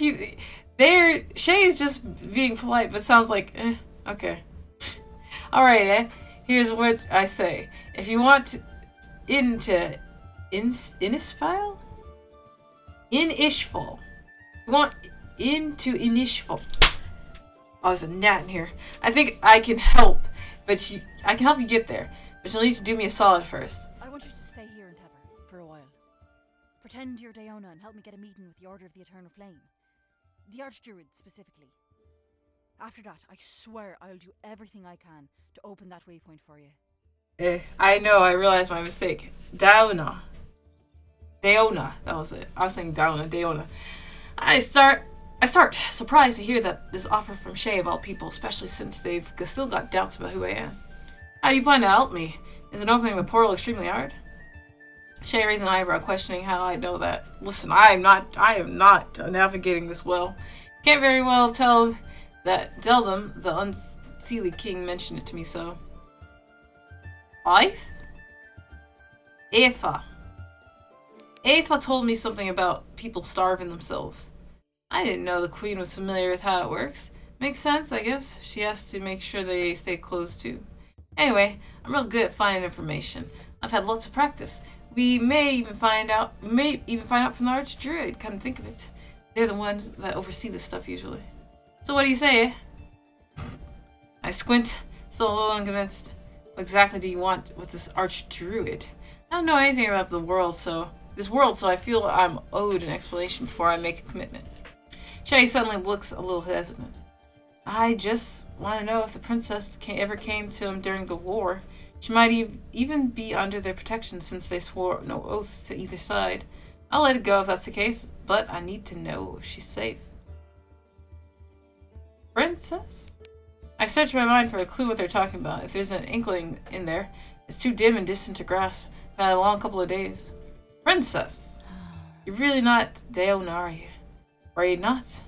Shay is just being polite, but sounds like, okay. Alright, here's what I say. If you want into Inishfal? Inishfal. You want into Inishfal. Oh, there's a gnat in here. I think I can help, but I can help you get there. But you'll need to do me a solid first. I want you to stay here in Tever for a while. Pretend you're Daoine and help me get a meeting with the Order of the Eternal Flame. The Archdruid, specifically. After that, I swear I'll do everything I can to open that waypoint for you. I know, I realized my mistake. Daoine, that was it. I was saying Daoine. I start surprised to hear that this offer from Shay of all people, especially since they've still got doubts about who I am. How do you plan to help me? Is an opening the portal extremely hard? Shay raised an eyebrow, questioning how I know that. Listen, I am not navigating this well. Can't very well tell them the unseelie king mentioned it to me, so. Life? Aoife told me something about people starving themselves. I didn't know the queen was familiar with how it works. Makes sense, I guess. She has to make sure they stay closed too. Anyway, I'm real good at finding information. I've had lots of practice. We may even find out from the Archdruid, come to think of it. They're the ones that oversee this stuff usually. So what do you say, I squint, still a little unconvinced. What exactly do you want with this Archdruid? I don't know anything about this world, so I feel I'm owed an explanation before I make a commitment. Shay suddenly looks a little hesitant. I just want to know if the princess ever came to him during the war. She might even be under their protection since they swore no oaths to either side. I'll let it go if that's the case, but I need to know if she's safe. Princess? I search my mind for a clue what they're talking about. If there's an inkling in there, it's too dim and distant to grasp. I've had a long couple of days. Princess, you're really not Daoine, are you? Afraid not?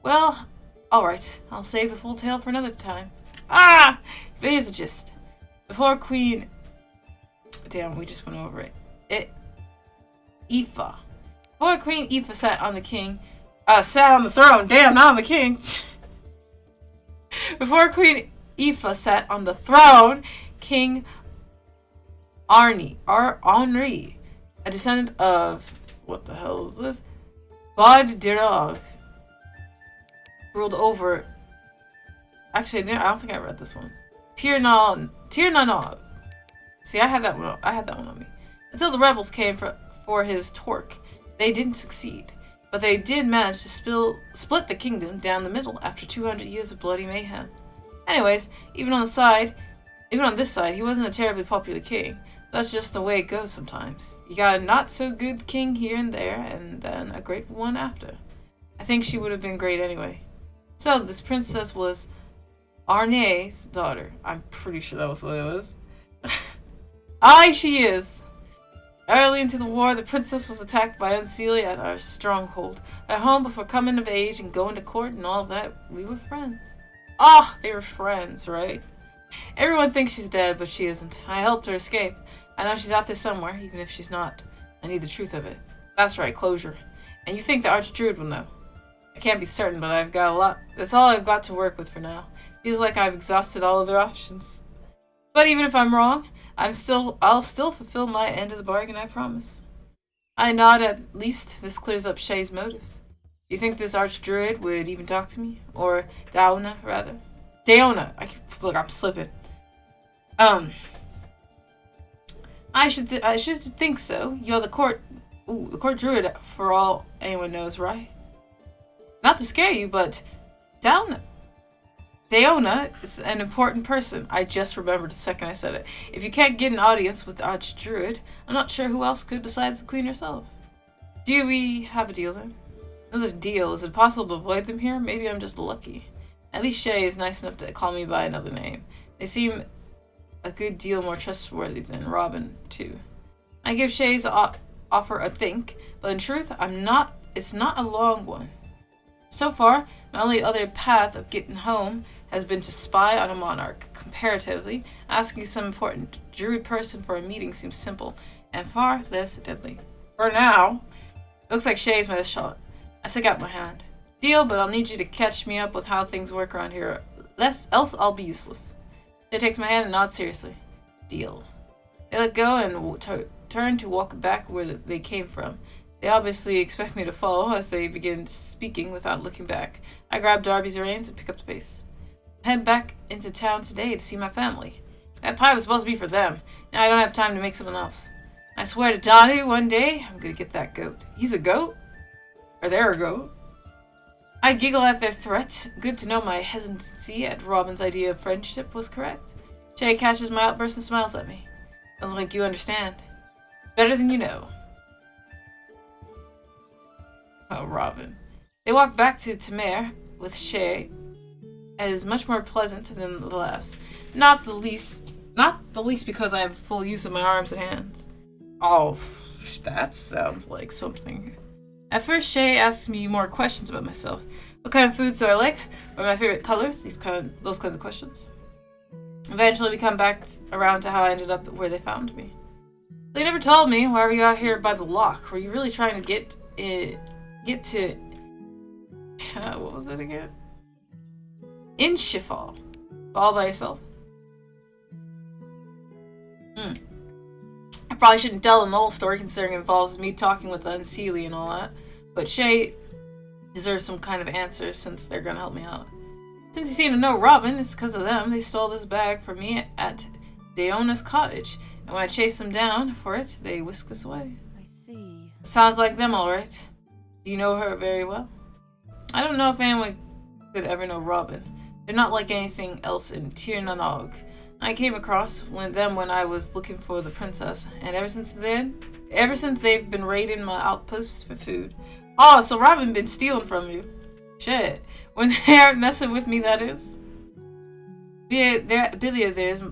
Well, alright. I'll save the full tale for another time. Ah! But here's the gist. Before Queen... Damn, we just went over it. Aoife. Before Queen Aoife sat on the throne. Damn, not on the king. Before Queen Aoife sat on the throne, King Henri, a descendant of... What the hell is this? batVtuber ruled over... Actually, I don't think I read this one. Tir See, I had that one on me. Until the rebels came for his torque. They didn't succeed. But they did manage to split the kingdom down the middle after 200 years of bloody mayhem. Anyways, even on this side, he wasn't a terribly popular king. That's just the way it goes sometimes. You got a not-so-good king here and there, and then a great one after. I think she would have been great anyway. So, this princess was Arne's daughter. I'm pretty sure that was what it was. Aye, she is! Early into the war, the princess was attacked by Unseelie at our stronghold. At home, before coming of age and going to court and all of that, we were friends. Ah, they were friends, right? Everyone thinks she's dead, but she isn't. I helped her escape. I know she's out there somewhere, even if she's not. I need the truth of it. That's right, closure. And you think the Archdruid will know? I can't be certain, but I've got a lot. That's all I've got to work with for now. Feels like I've exhausted all other options. But even if I'm wrong, I'll still fulfill my end of the bargain, I promise. I nod. At least this clears up Shay's motives. Do you think this Archdruid would even talk to me? Or Daoine, rather? Daoine! Look, I'm slipping. I should think so. You're the court druid for all anyone knows, right? Not to scare you, but Daoine is an important person. I just remembered the second I said it. If you can't get an audience with the Archdruid, I'm not sure who else could besides the queen herself. Do we have a deal then? Another deal? Is it possible to avoid them here? Maybe I'm just lucky. At least Shay is nice enough to call me by another name. They seem a good deal more trustworthy than Robin, too. I give Shay's offer a think, but in truth, it's not a long one. So far, my only other path of getting home has been to spy on a monarch. Comparatively, asking some important druid person for a meeting seems simple, and far less deadly. For now, looks like Shay's my shot. I stick out my hand. Deal, but I'll need you to catch me up with how things work around here, else I'll be useless. Shay takes my hand and nods seriously. Deal. They let go and turn to walk back where they came from. They obviously expect me to follow as they begin speaking without looking back. I grab Darby's reins and pick up the pace. Head back into town today to see my family. That pie was supposed to be for them. Now I don't have time to make someone else. I swear to Donnie one day, I'm gonna get that goat. He's a goat? Or they're a goat? I giggle at their threat. Good to know my hesitancy at Robin's idea of friendship was correct. Shay catches my outburst and smiles at me. Sounds like you understand. Better than you know. Oh, Robin. They walk back to Tamar with Shay, and is much more pleasant than the last. Not the least because I have full use of my arms and hands. Oh, that sounds like something. At first, Shay asks me more questions about myself. What kind of foods do I like? What are my favorite colors? Those kinds of questions. Eventually, we come back around to how I ended up where they found me. They never told me. Why were you out here by the lock? Were you really trying to get to what was it again? In Shifal. All by yourself? I probably shouldn't tell them the whole story considering it involves me talking with Unseelie and all that. But Shay deserves some kind of answer since they're gonna help me out. Since you seem to know Robin, it's because of them. They stole this bag from me at Daoine's cottage. And when I chased them down for it, they whisked us away. I see. Sounds like them, alright. Do you know her very well? I don't know if anyone could ever know Robin. They're not like anything else in Tir na nog. I came across them when I was looking for the princess, and ever since they've been raiding my outposts for food. Oh, so Robin been stealing from you. Shit. When they aren't messing with me, that is. Their ability of theirs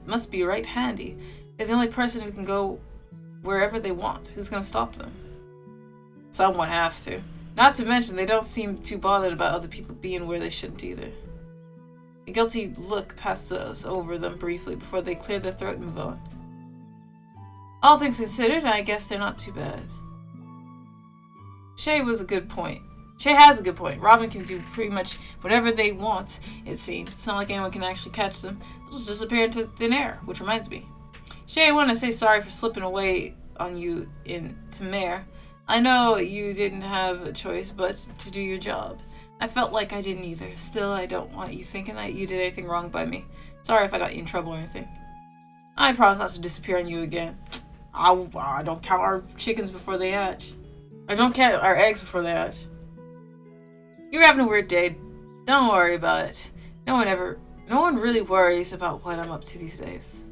must be right handy. They're the only person who can go wherever they want. Who's gonna stop them? Someone has to. Not to mention, they don't seem too bothered about other people being where they shouldn't either. A guilty look passes over them briefly before they clear their throat and move on. All things considered, I guess they're not too bad. Shay has a good point. Robin can do pretty much whatever they want, it seems. It's not like anyone can actually catch them. They'll just disappear into thin air, which reminds me. Shay, I want to say sorry for slipping away on you in Tamare. I know you didn't have a choice but to do your job. I felt like I didn't either. Still, I don't want you thinking that you did anything wrong by me. Sorry if I got you in trouble or anything. I promise not to disappear on you again. I don't count our chickens before they hatch. I don't count our eggs before they hatch. You're having a weird day. Don't worry about it. No one really worries about what I'm up to these days.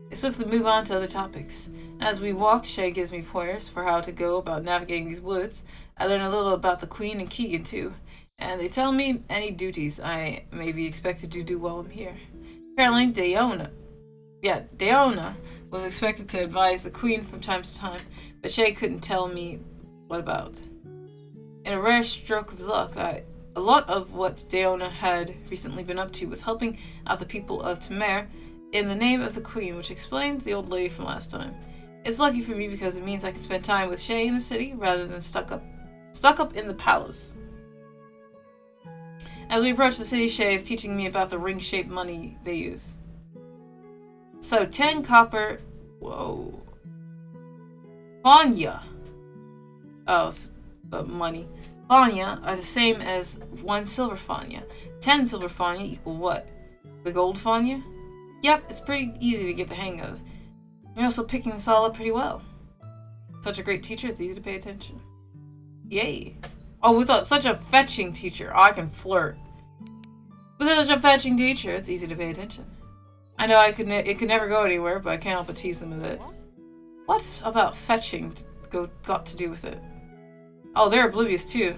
They swiftly move on to other topics. As we walk, Shay gives me pointers for how to go about navigating these woods. I learn a little about the Queen and Keegan too, and they tell me any duties I may be expected to do while I'm here. Apparently, Daoine was expected to advise the Queen from time to time, but Shay couldn't tell me what about. In a rare stroke of luck, a lot of what Daoine had recently been up to was helping out the people of Tamare in the name of the Queen, which explains the old lady from last time. It's lucky for me because it means I can spend time with Shay in the city rather than stuck up in the palace. As we approach the city, Shay is teaching me about the ring-shaped money they use. So, 10 copper... Whoa. Fanya. Oh, but money. Fanya are the same as 1 silver fanya. 10 silver fanya equal what? The gold fanya? Yep, it's pretty easy to get the hang of. You're also picking this all up pretty well. Such a great teacher, it's easy to pay attention. Yay. Oh, we thought such a fetching teacher. Oh, I can flirt. With such a fetching teacher, it's easy to pay attention. I know it could never go anywhere, but I can't help but tease them a bit. What about fetching got to do with it? Oh, they're oblivious too.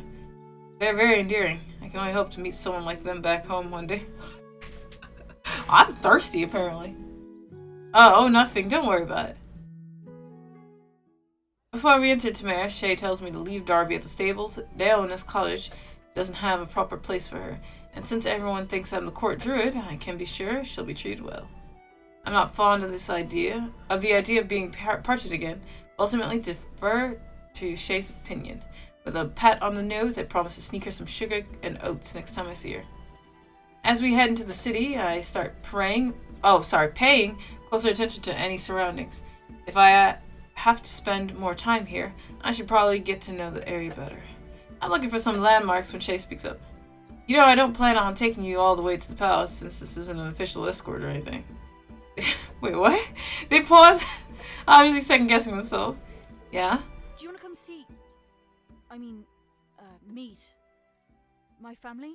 They're very endearing. I can only hope to meet someone like them back home one day. I'm thirsty, apparently. Oh, nothing. Don't worry about it. Before we enter Tamara, Shay tells me to leave Darby at the stables. Daoine's cottage doesn't have a proper place for her, and since everyone thinks I'm the court druid, I can be sure she'll be treated well. I'm not fond of the idea of being parted again, but ultimately defer to Shay's opinion. With a pat on the nose, I promise to sneak her some sugar and oats next time I see her. As we head into the city, I start paying closer attention to any surroundings. If I have to spend more time here, I should probably get to know the area better. I'm looking for some landmarks when Shay speaks up. You know, I don't plan on taking you all the way to the palace since this isn't an official escort or anything. Wait, what? They pause, obviously second-guessing themselves. Yeah? Do you want to come meet my family?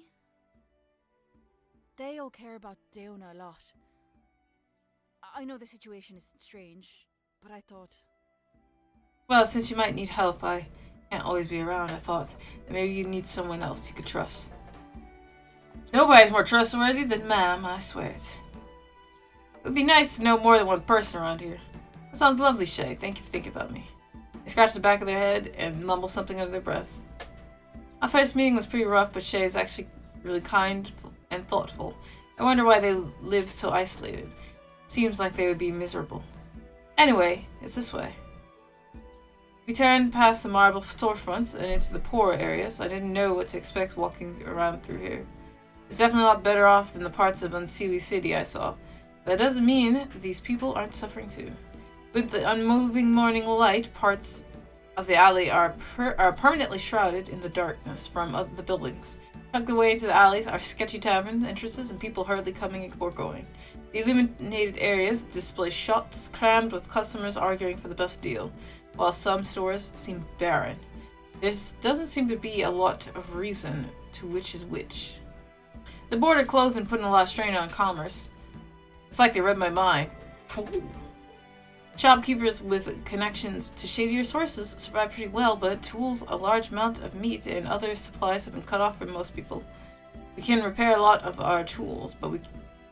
They all care about Daoine a lot. I know the situation is strange, but I thought... Well, since you might need help, I can't always be around. I thought that maybe you need someone else you could trust. Nobody's more trustworthy than Ma'am, I swear it. It would be nice to know more than one person around here. That sounds lovely, Shay. Thank you for thinking about me. They scratch the back of their head and mumble something under their breath. Our first meeting was pretty rough, but Shay is actually really kind and thoughtful. I wonder why they live so isolated. Seems like they would be miserable. Anyway, it's this way. We turned past the marble storefronts and into the poorer areas. I didn't know what to expect walking around through here. It's definitely a lot better off than the parts of Unseelie City I saw. That doesn't mean these people aren't suffering too. With the unmoving morning light, parts of the alley are permanently shrouded in the darkness from the buildings. Tucked away into the alleys are sketchy tavern entrances and people hurriedly coming or going. The illuminated areas display shops crammed with customers arguing for the best deal, while some stores seem barren. There doesn't seem to be a lot of reason to which is which. The border closed and putting a lot of strain on commerce. It's like they read my mind. Shopkeepers with connections to shadier sources survive pretty well, but tools, a large amount of meat, and other supplies have been cut off for most people. We can repair a lot of our tools, but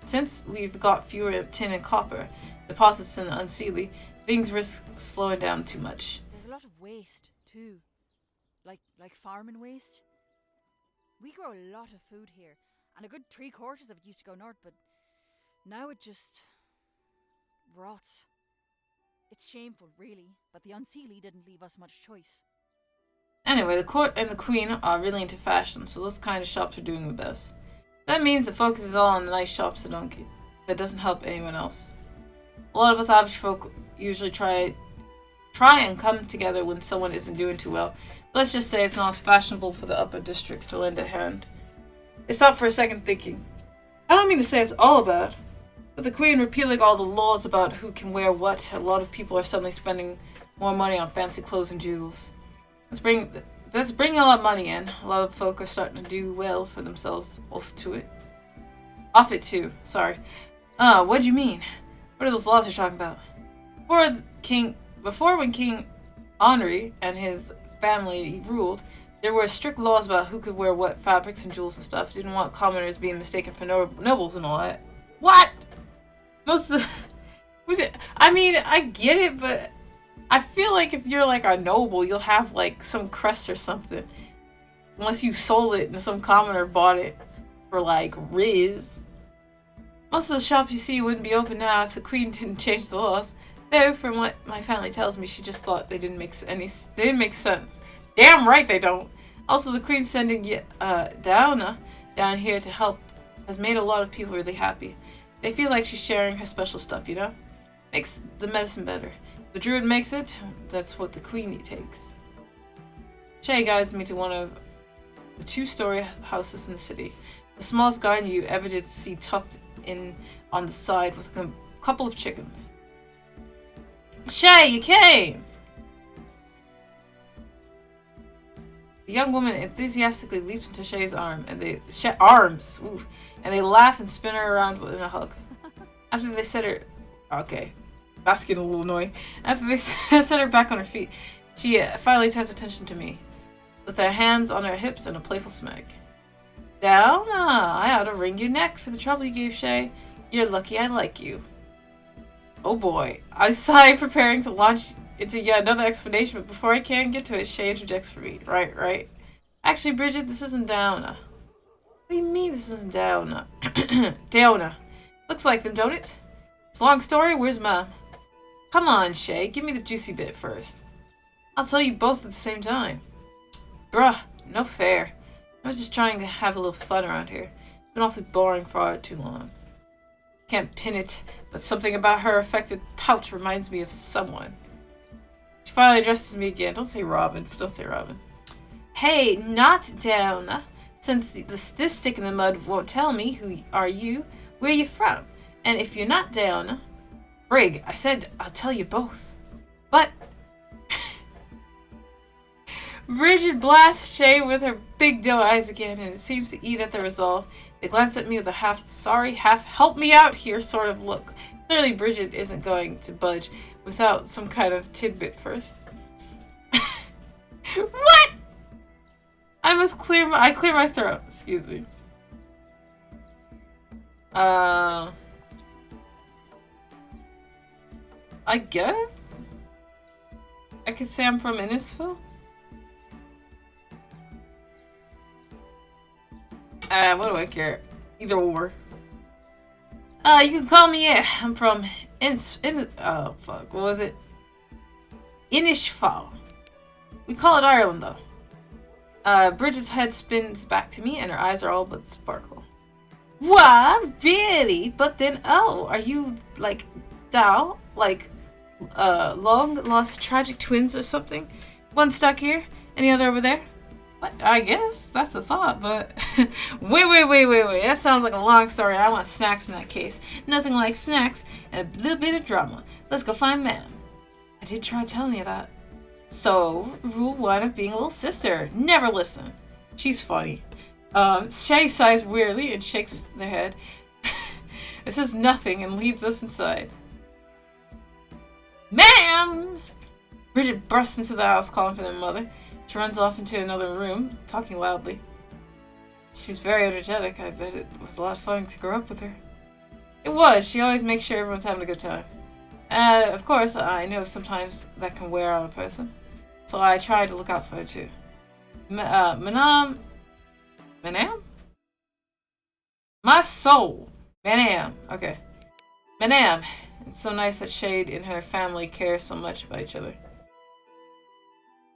since we've got fewer tin and copper deposits than the Unseelie, things risk slowing down too much. There's a lot of waste, too. Like farming waste. We grow a lot of food here, and a good 3/4 of it used to go north, but now it just rots. It's shameful, really, but the Unseelie didn't leave us much choice. Anyway, the court and the queen are really into fashion, so those kind of shops are doing the best. That means the focus is all on the nice shops that doesn't help anyone else. A lot of us average folk usually try and come together when someone isn't doing too well. But let's just say it's not as fashionable for the upper districts to lend a hand. They stop for a second thinking. I don't mean to say it's all bad, but the queen repealing all the laws about who can wear what, a lot of people are suddenly spending more money on fancy clothes and jewels. That's bringing a lot of money in. A lot of folk are starting to do well for themselves off it too. Sorry. What do you mean? What are those laws you're talking about? Before when King Henri and his family ruled, there were strict laws about who could wear what fabrics and jewels and stuff. Didn't want commoners being mistaken for nobles and all that. What? Most of the... I mean, I get it, but I feel like if you're like a noble, you'll have like some crest or something. Unless you sold it and some commoner bought it for like Riz. Most of the shops you see wouldn't be open now if the queen didn't change the laws. Though, from what my family tells me, she just thought they didn't make sense. Damn right they don't. Also, the queen sending Daoine down here to help has made a lot of people really happy. They feel like she's sharing her special stuff, you know? Makes the medicine better. The druid makes it, that's what the queen takes. Shay guides me to one of the 2-story houses in the city. The smallest garden you ever did see tucked in on the side with a couple of chickens. Shay, you came! The young woman enthusiastically leaps into Shay's arms, and they laugh and spin her around in a hug. After they set her... Okay, that's getting a little annoying. After they set her back on her feet, she finally turns attention to me, with her hands on her hips and a playful smirk. Daoine, I ought to wring your neck for the trouble you gave Shay. You're lucky I like you. Oh boy. I sigh, preparing to launch into yet another explanation, but before I can get to it, Shay interjects for me. Right. Actually, Bridget, this isn't Daoine. What do you mean this isn't Daoine? Daoine. Looks like them, don't it? It's a long story. Where's Mom? Come on, Shay. Give me the juicy bit first. I'll tell you both at the same time. Bruh, no fair. I was just trying to have a little fun around here. It's been awfully boring for far too long. Can't pin it, but something about her affected pout reminds me of someone. She finally addresses me again. Don't say Robin. Hey, not Daoine. Since this stick in the mud won't tell me who are you, where you from? And if you're not Daoine... Brig, I said I'll tell you both. But... Bridget blasts Shay with her big doe eyes again, and it seems to eat at the resolve. They glance at me with a half sorry, half help me out here sort of look. Clearly Bridget isn't going to budge without some kind of tidbit first. What? I clear my throat. Excuse me. I guess? I could say I'm from Innisfil? What do I care? Either or. You can call me I'm from oh fuck, what was it? Inishfal. We call it Ireland though. Bridget's head spins back to me and her eyes are all but sparkle. What? Really? But then are you like Dao? Like long lost tragic twins or something? One stuck here and the other over there? What? I guess that's a thought, but wait. That sounds like a long story. I want snacks in that case. Nothing like snacks and a little bit of drama. Let's go find Ma'am. I did try telling you that. So, rule 1 of being a little sister. Never listen. She's funny. Shay sighs weirdly and shakes their head. It says nothing and leads us inside. Ma'am! Bridget bursts into the house calling for their mother. She runs off into another room, talking loudly. She's very energetic. I bet it was a lot of fun to grow up with her. It was. She always makes sure everyone's having a good time. Of course, I know sometimes that can wear on a person, so I try to look out for her too. Manam? My soul! Manam. Okay. Manam. It's so nice that Shade and her family care so much about each other.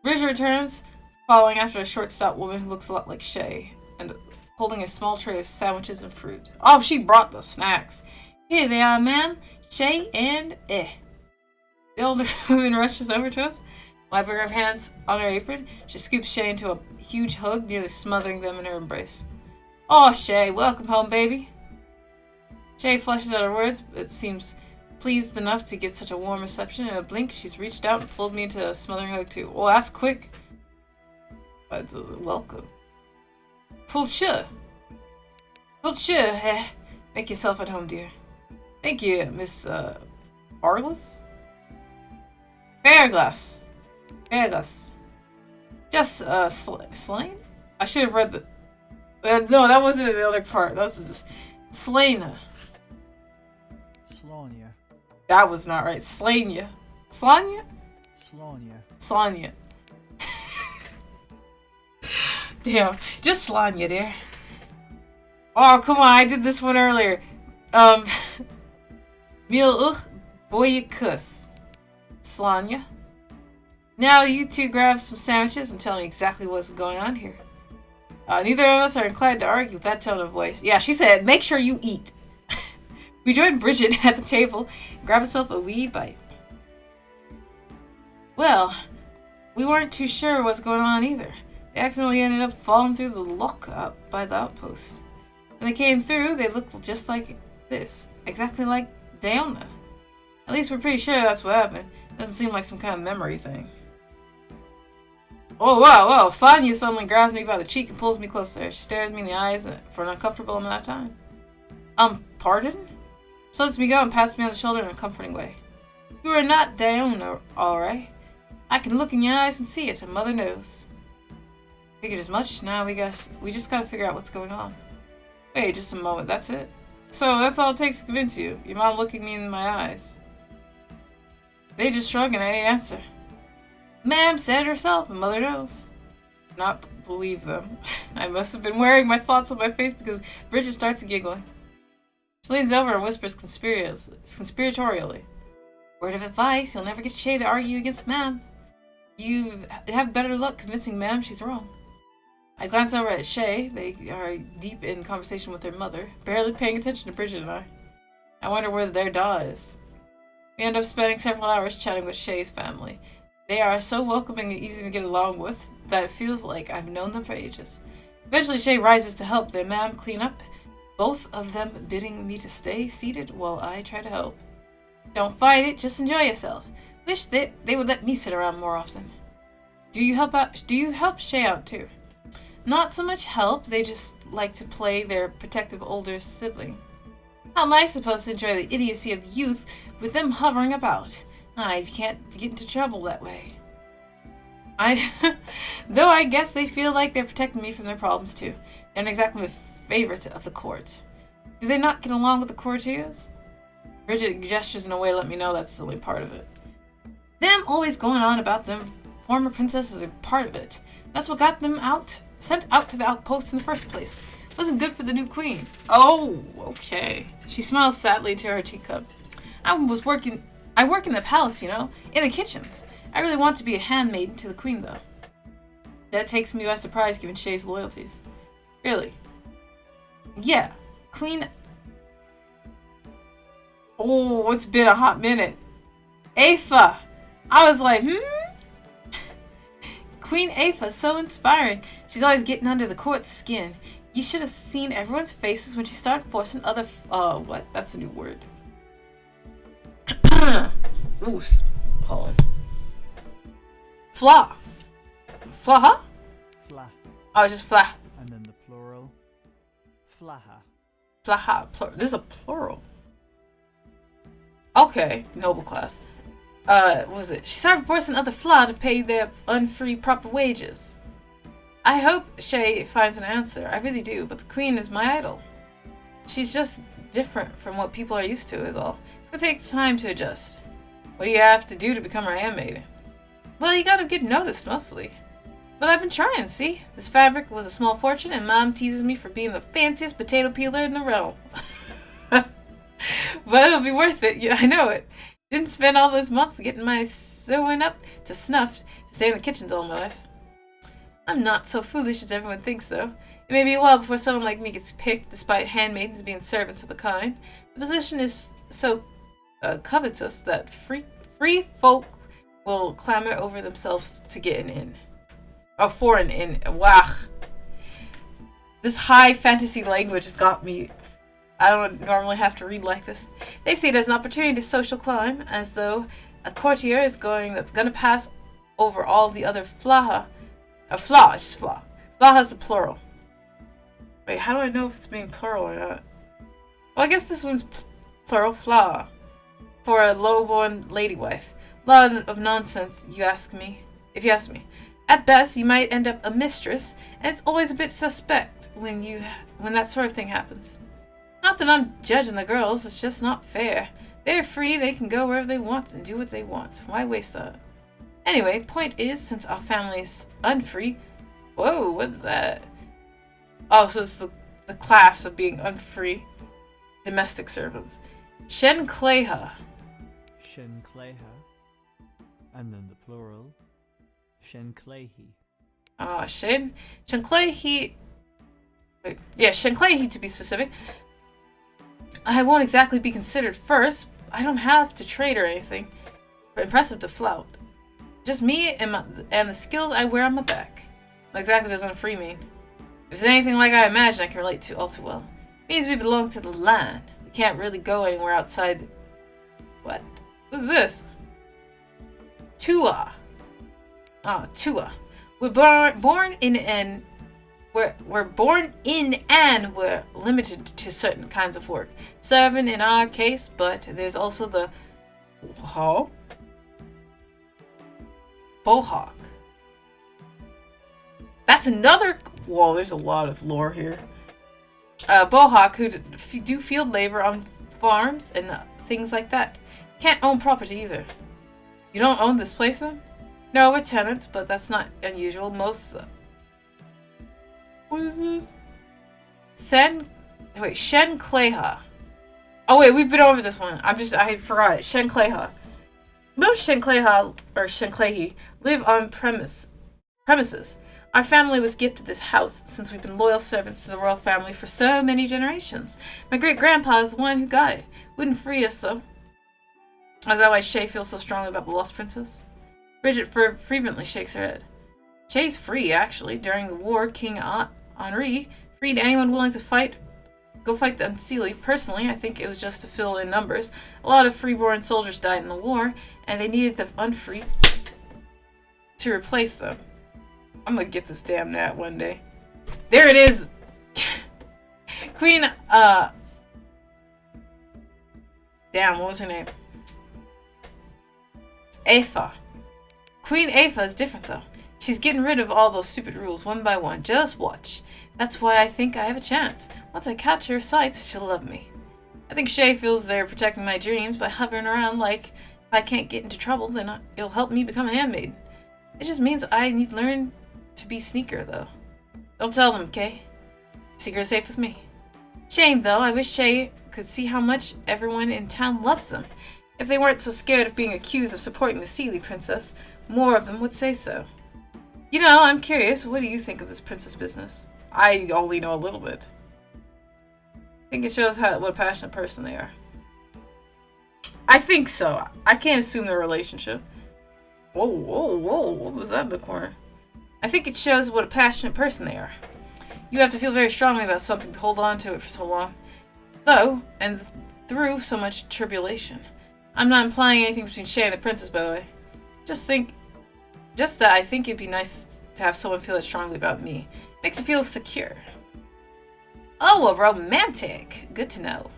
Bridget returns, following after a short-stout woman who looks a lot like Shay, and holding a small tray of sandwiches and fruit. Oh, she brought the snacks. Here they are, ma'am. Shay and The older woman rushes over to us, wiping her hands on her apron. She scoops Shay into a huge hug, nearly smothering them in her embrace. Oh, Shay, welcome home, baby. Shay flushes out her words, but seems pleased enough to get such a warm reception. In a blink, she's reached out and pulled me into a smothering hug too. Oh, that's quick. Welcome. Fulcha. Make yourself at home, dear. Thank you, Miss, Barglass? Fairglass. Just, Slain? I should have read the... no, that wasn't the other part. That was the... Slaina. Slania. That was not right. Slania. Slania? Slania. Damn. Just Slania, dear. Oh, come on. I did this one earlier. Mil Boyakus. Slania. Now you two grab some sandwiches and tell me exactly what's going on here. Neither of us are inclined to argue with that tone of voice. Yeah, she said, make sure you eat. We joined Bridget at the table and grabbed herself a wee bite. Well, we weren't too sure what's going on either. They accidentally ended up falling through the lock up by the outpost. When they came through, they looked just like this. Exactly like Daoine. At least we're pretty sure that's what happened. Doesn't seem like some kind of memory thing. Oh, whoa. Slanya suddenly grabs me by the cheek and pulls me closer. She stares me in the eyes for an uncomfortable amount of time. Pardon? She lets me go and pats me on the shoulder in a comforting way. You are not Daoine, alright. I can look in your eyes and see it, and Mother knows. Figured as much. Now we just gotta figure out what's going on. Wait, just a moment, that's it? So that's all it takes to convince you. Your mom looking me in my eyes. They just shrug and I answer. Ma'am said it herself, and Mother knows. Not believe them. I must have been wearing my thoughts on my face because Bridget starts giggling. She leans over and whispers conspiratorially. Word of advice, you'll never get Shay to argue against Ma'am. You have better luck convincing Ma'am she's wrong. I glance over at Shay. They are deep in conversation with their mother, barely paying attention to Bridget and I. I wonder where their Da is. We end up spending several hours chatting with Shay's family. They are so welcoming and easy to get along with that it feels like I've known them for ages. Eventually Shay rises to help their Ma'am clean up, both of them bidding me to stay seated while I try to help. Don't fight it, just enjoy yourself. Wish that they would let me sit around more often. Do you help Shay out too? Not so much help, they just like to play their protective older sibling. How am I supposed to enjoy the idiocy of youth with them hovering about? I can't get into trouble that way. Though I guess they feel like they're protecting me from their problems too. They're not exactly my favorite of the court. Do they not get along with the courtiers? Bridget gestures in a way to let me know that's only part of it. Them always going on about them former princesses are part of it. That's what got them sent out to the outpost in the first place. It wasn't good for the new queen. Oh, okay. She smiles sadly into her teacup. I work in the palace, you know, in the kitchens. I really want to be a handmaiden to the queen, though. That takes me by surprise given Shay's loyalties. Really? Yeah, Queen... Oh, it's been a hot minute. Aoife! I was like, Queen Aoife's so inspiring. She's always getting under the court's skin. You should have seen everyone's faces when she started forcing other... what? That's a new word. Ooh, hold on. Fla. Flaha? Fla. Oh, it's just fla. And then the plural. Flaha. Flaha. This is a plural. Okay, noble class. What was it? She started forcing other fla to pay their unfree proper wages. I hope Shay finds an answer. I really do, but the queen is my idol. She's just different from what people are used to, is all. It's gonna take time to adjust. What do you have to do to become our handmaiden? Well, you gotta get noticed, mostly. But I've been trying, see? This fabric was a small fortune, and Mom teases me for being the fanciest potato peeler in the realm. But it'll be worth it, yeah, I know it. Didn't spend all those months getting my sewing up to snuff to stay in the kitchens all my life. I'm not so foolish as everyone thinks, though. It may be a while before someone like me gets picked, despite handmaidens being servants of a kind. The position is so covetous that free folk will clamor over themselves to get an in. Or for an in. Wow. This high fantasy language has got me. I don't normally have to read like this. They see it as an opportunity to social climb, as though a courtier is gonna pass over all the other flaha. Flaha is flaha. Flaha is the plural. Wait, how do I know if it's being plural or not? Well, I guess this one's plural, flaha, for a low-born lady wife. A lot of nonsense, if you ask me. At best, you might end up a mistress, and it's always a bit suspect when that sort of thing happens. Not that I'm judging the girls, it's just not fair. They're free, they can go wherever they want and do what they want. Why waste that? Anyway, point is, since our family is unfree... Whoa, what's that? Oh, so it's the class of being unfree domestic servants. Shen Kleha. Shen Kleha. And then the plural. Shen Klehi. Ah, Shen Klehi. Wait, yeah, Shen Klehi to be specific. I won't exactly be considered first. I don't have to trade or anything. But impressive to flout. Just me and the skills I wear on my back. Not exactly doesn't unfree mean. If it's anything like I imagine, I can relate to all too well. It means we belong to the land. We can't really go anywhere outside. What? What is this? Tua. Ah, Tua. We're born in and we're limited to certain kinds of work. Serving in our case, but there's also the Bohawk. That's another. Whoa, there's a lot of lore here. Bohawk who do field labor on farms and things like that. Can't own property either. You don't own this place then? No, we're tenants, but that's not unusual. Most. What is this? Shen Kleha. Oh wait, we've been over this one. I forgot it. Shen Kleha. Most Shen Kleha or Shen Klehi live on premises. Our family was gifted this house since we've been loyal servants to the royal family for so many generations. My great-grandpa is the one who got it. Wouldn't free us, though. Is that why Shay feels so strongly about the Lost Princess? Bridget frequently shakes her head. Shay's free, actually. During the war, King Henri freed anyone willing to go fight the Unseelie. Personally, I think it was just to fill in numbers. A lot of freeborn soldiers died in the war, and they needed the unfree to replace them. I'm gonna get this damn gnat one day. There it is! Queen, damn, what was her name? Aoife. Queen Aoife is different, though. She's getting rid of all those stupid rules one by one. Just watch. That's why I think I have a chance. Once I catch her sights, she'll love me. I think Shay feels they're protecting my dreams by hovering around like, if I can't get into trouble, then it'll help me become a handmaid. It just means I need to learn to be sneaker, though. Don't tell them, okay? Secret's safe with me. Shame, though. I wish Shay could see how much everyone in town loves them. If they weren't so scared of being accused of supporting the Seelie princess, more of them would say so. You know, I'm curious, what do you think of this princess business? I only know a little bit. I think it shows what a passionate person they are. I think so. I can't assume their relationship. Whoa, what was that in the corner? I think it shows what a passionate person they are. You have to feel very strongly about something to hold on to it for so long. Though, and through so much tribulation. I'm not implying anything between Shay and the princess, by the way. Just that I think it'd be nice to have someone feel as strongly about me. Makes me feel secure. Oh, a romantic! Good to know.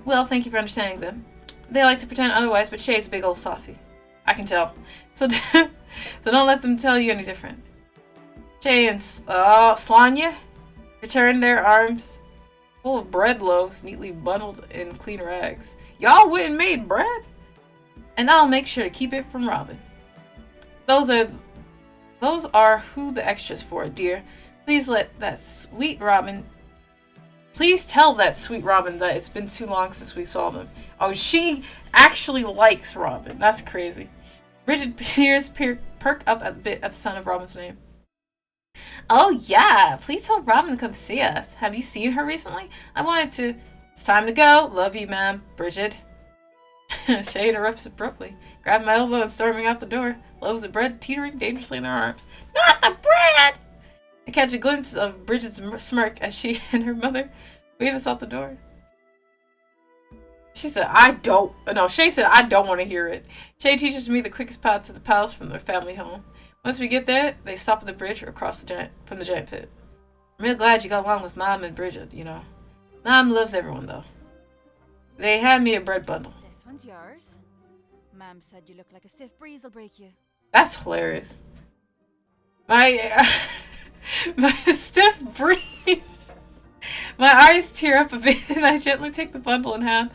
Well, thank you for understanding them. They like to pretend otherwise, but Shay's a big old softie. I can tell. So don't let them tell you any different. Shay and Slanya return their arms full of bread loaves, neatly bundled in clean rags. Y'all went and made bread? and I'll make sure to keep it from Robin. Those are who the extras for, dear. Please tell that sweet Robin that it's been too long since we saw them. Oh, she actually likes Robin. That's crazy. Bridget's ears perked up at the sound of Robin's name. Oh yeah, please tell Robin to come see us. Have you seen her recently? I wanted to. It's time to go. Love you, ma'am. Bridget. Shay interrupts abruptly, grabbing my elbow and storming out the door. Loaves of bread teetering dangerously in their arms. Not the bread! I catch a glimpse of Bridget's smirk as she and her mother wave us out the door. Shay said, I don't want to hear it. Shay teaches me the quickest path to the palace from their family home. Once we get there, they stop at the bridge or across from the giant pit. I'm real glad you got along with Mom and Bridget, you know. Mom loves everyone, though. They had me a bread bundle. This one's yours. Mom said you look like a stiff breeze will break you. That's hilarious. My stiff breeze. My eyes tear up a bit, and I gently take the bundle in hand.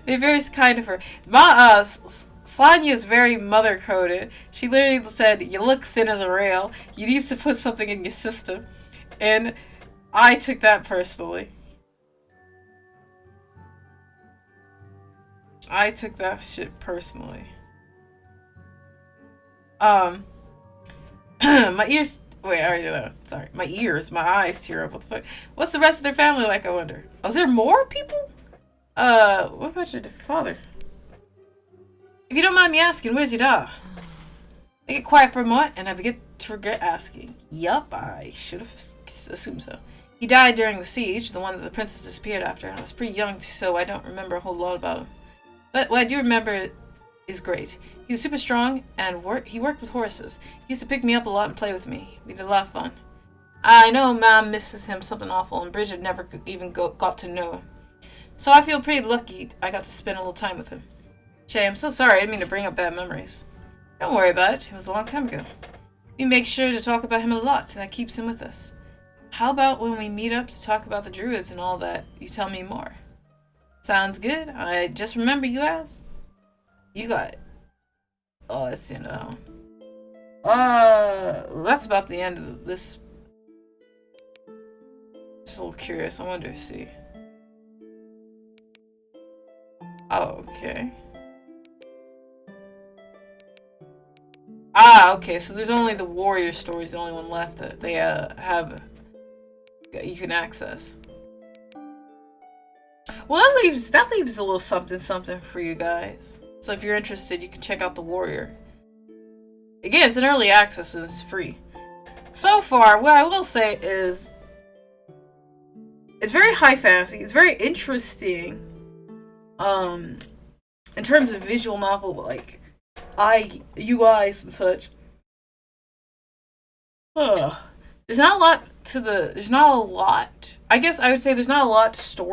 They're very kind of her. Slanya is very mother-coded. She literally said, you look thin as a rail. You need to put something in your system. And I took that personally. I took that shit personally. My ears... Wait, I already know. Sorry. My eyes tear up. What the fuck? What's the rest of their family like, I wonder? Oh, is there more people? What about your father? If you don't mind me asking, where's your dad? I get quiet for a moment, and I begin to regret asking. Yup, I should have assumed so. He died during the siege, the one that the princess disappeared after. I was pretty young, so I don't remember a whole lot about him. But what I do remember is great. He was super strong, and he worked with horses. He used to pick me up a lot and play with me. We did a lot of fun. I know Mom misses him something awful, and Bridget never even got to know him. So I feel pretty lucky I got to spend a little time with him. Shay, I'm so sorry. I didn't mean to bring up bad memories. Don't worry about it. It was a long time ago. We make sure to talk about him a lot, and that keeps him with us. How about when we meet up to talk about the druids and all that, you tell me more? Sounds good. I just remember you asked. You got it. Oh, that's the end of that one. That's about the end of this. Just a little curious. I wonder to see. Oh, okay. Okay, so there's only the warrior stories, the only one left that they have you can access. Well, that leaves a little something for you guys. So if you're interested, you can check out the warrior. Again, it's an early access and it's free. So far, what I will say is it's very high fantasy. It's very interesting. In terms of visual novel, like UIs and such. There's not a lot. I guess I would say there's not a lot to story.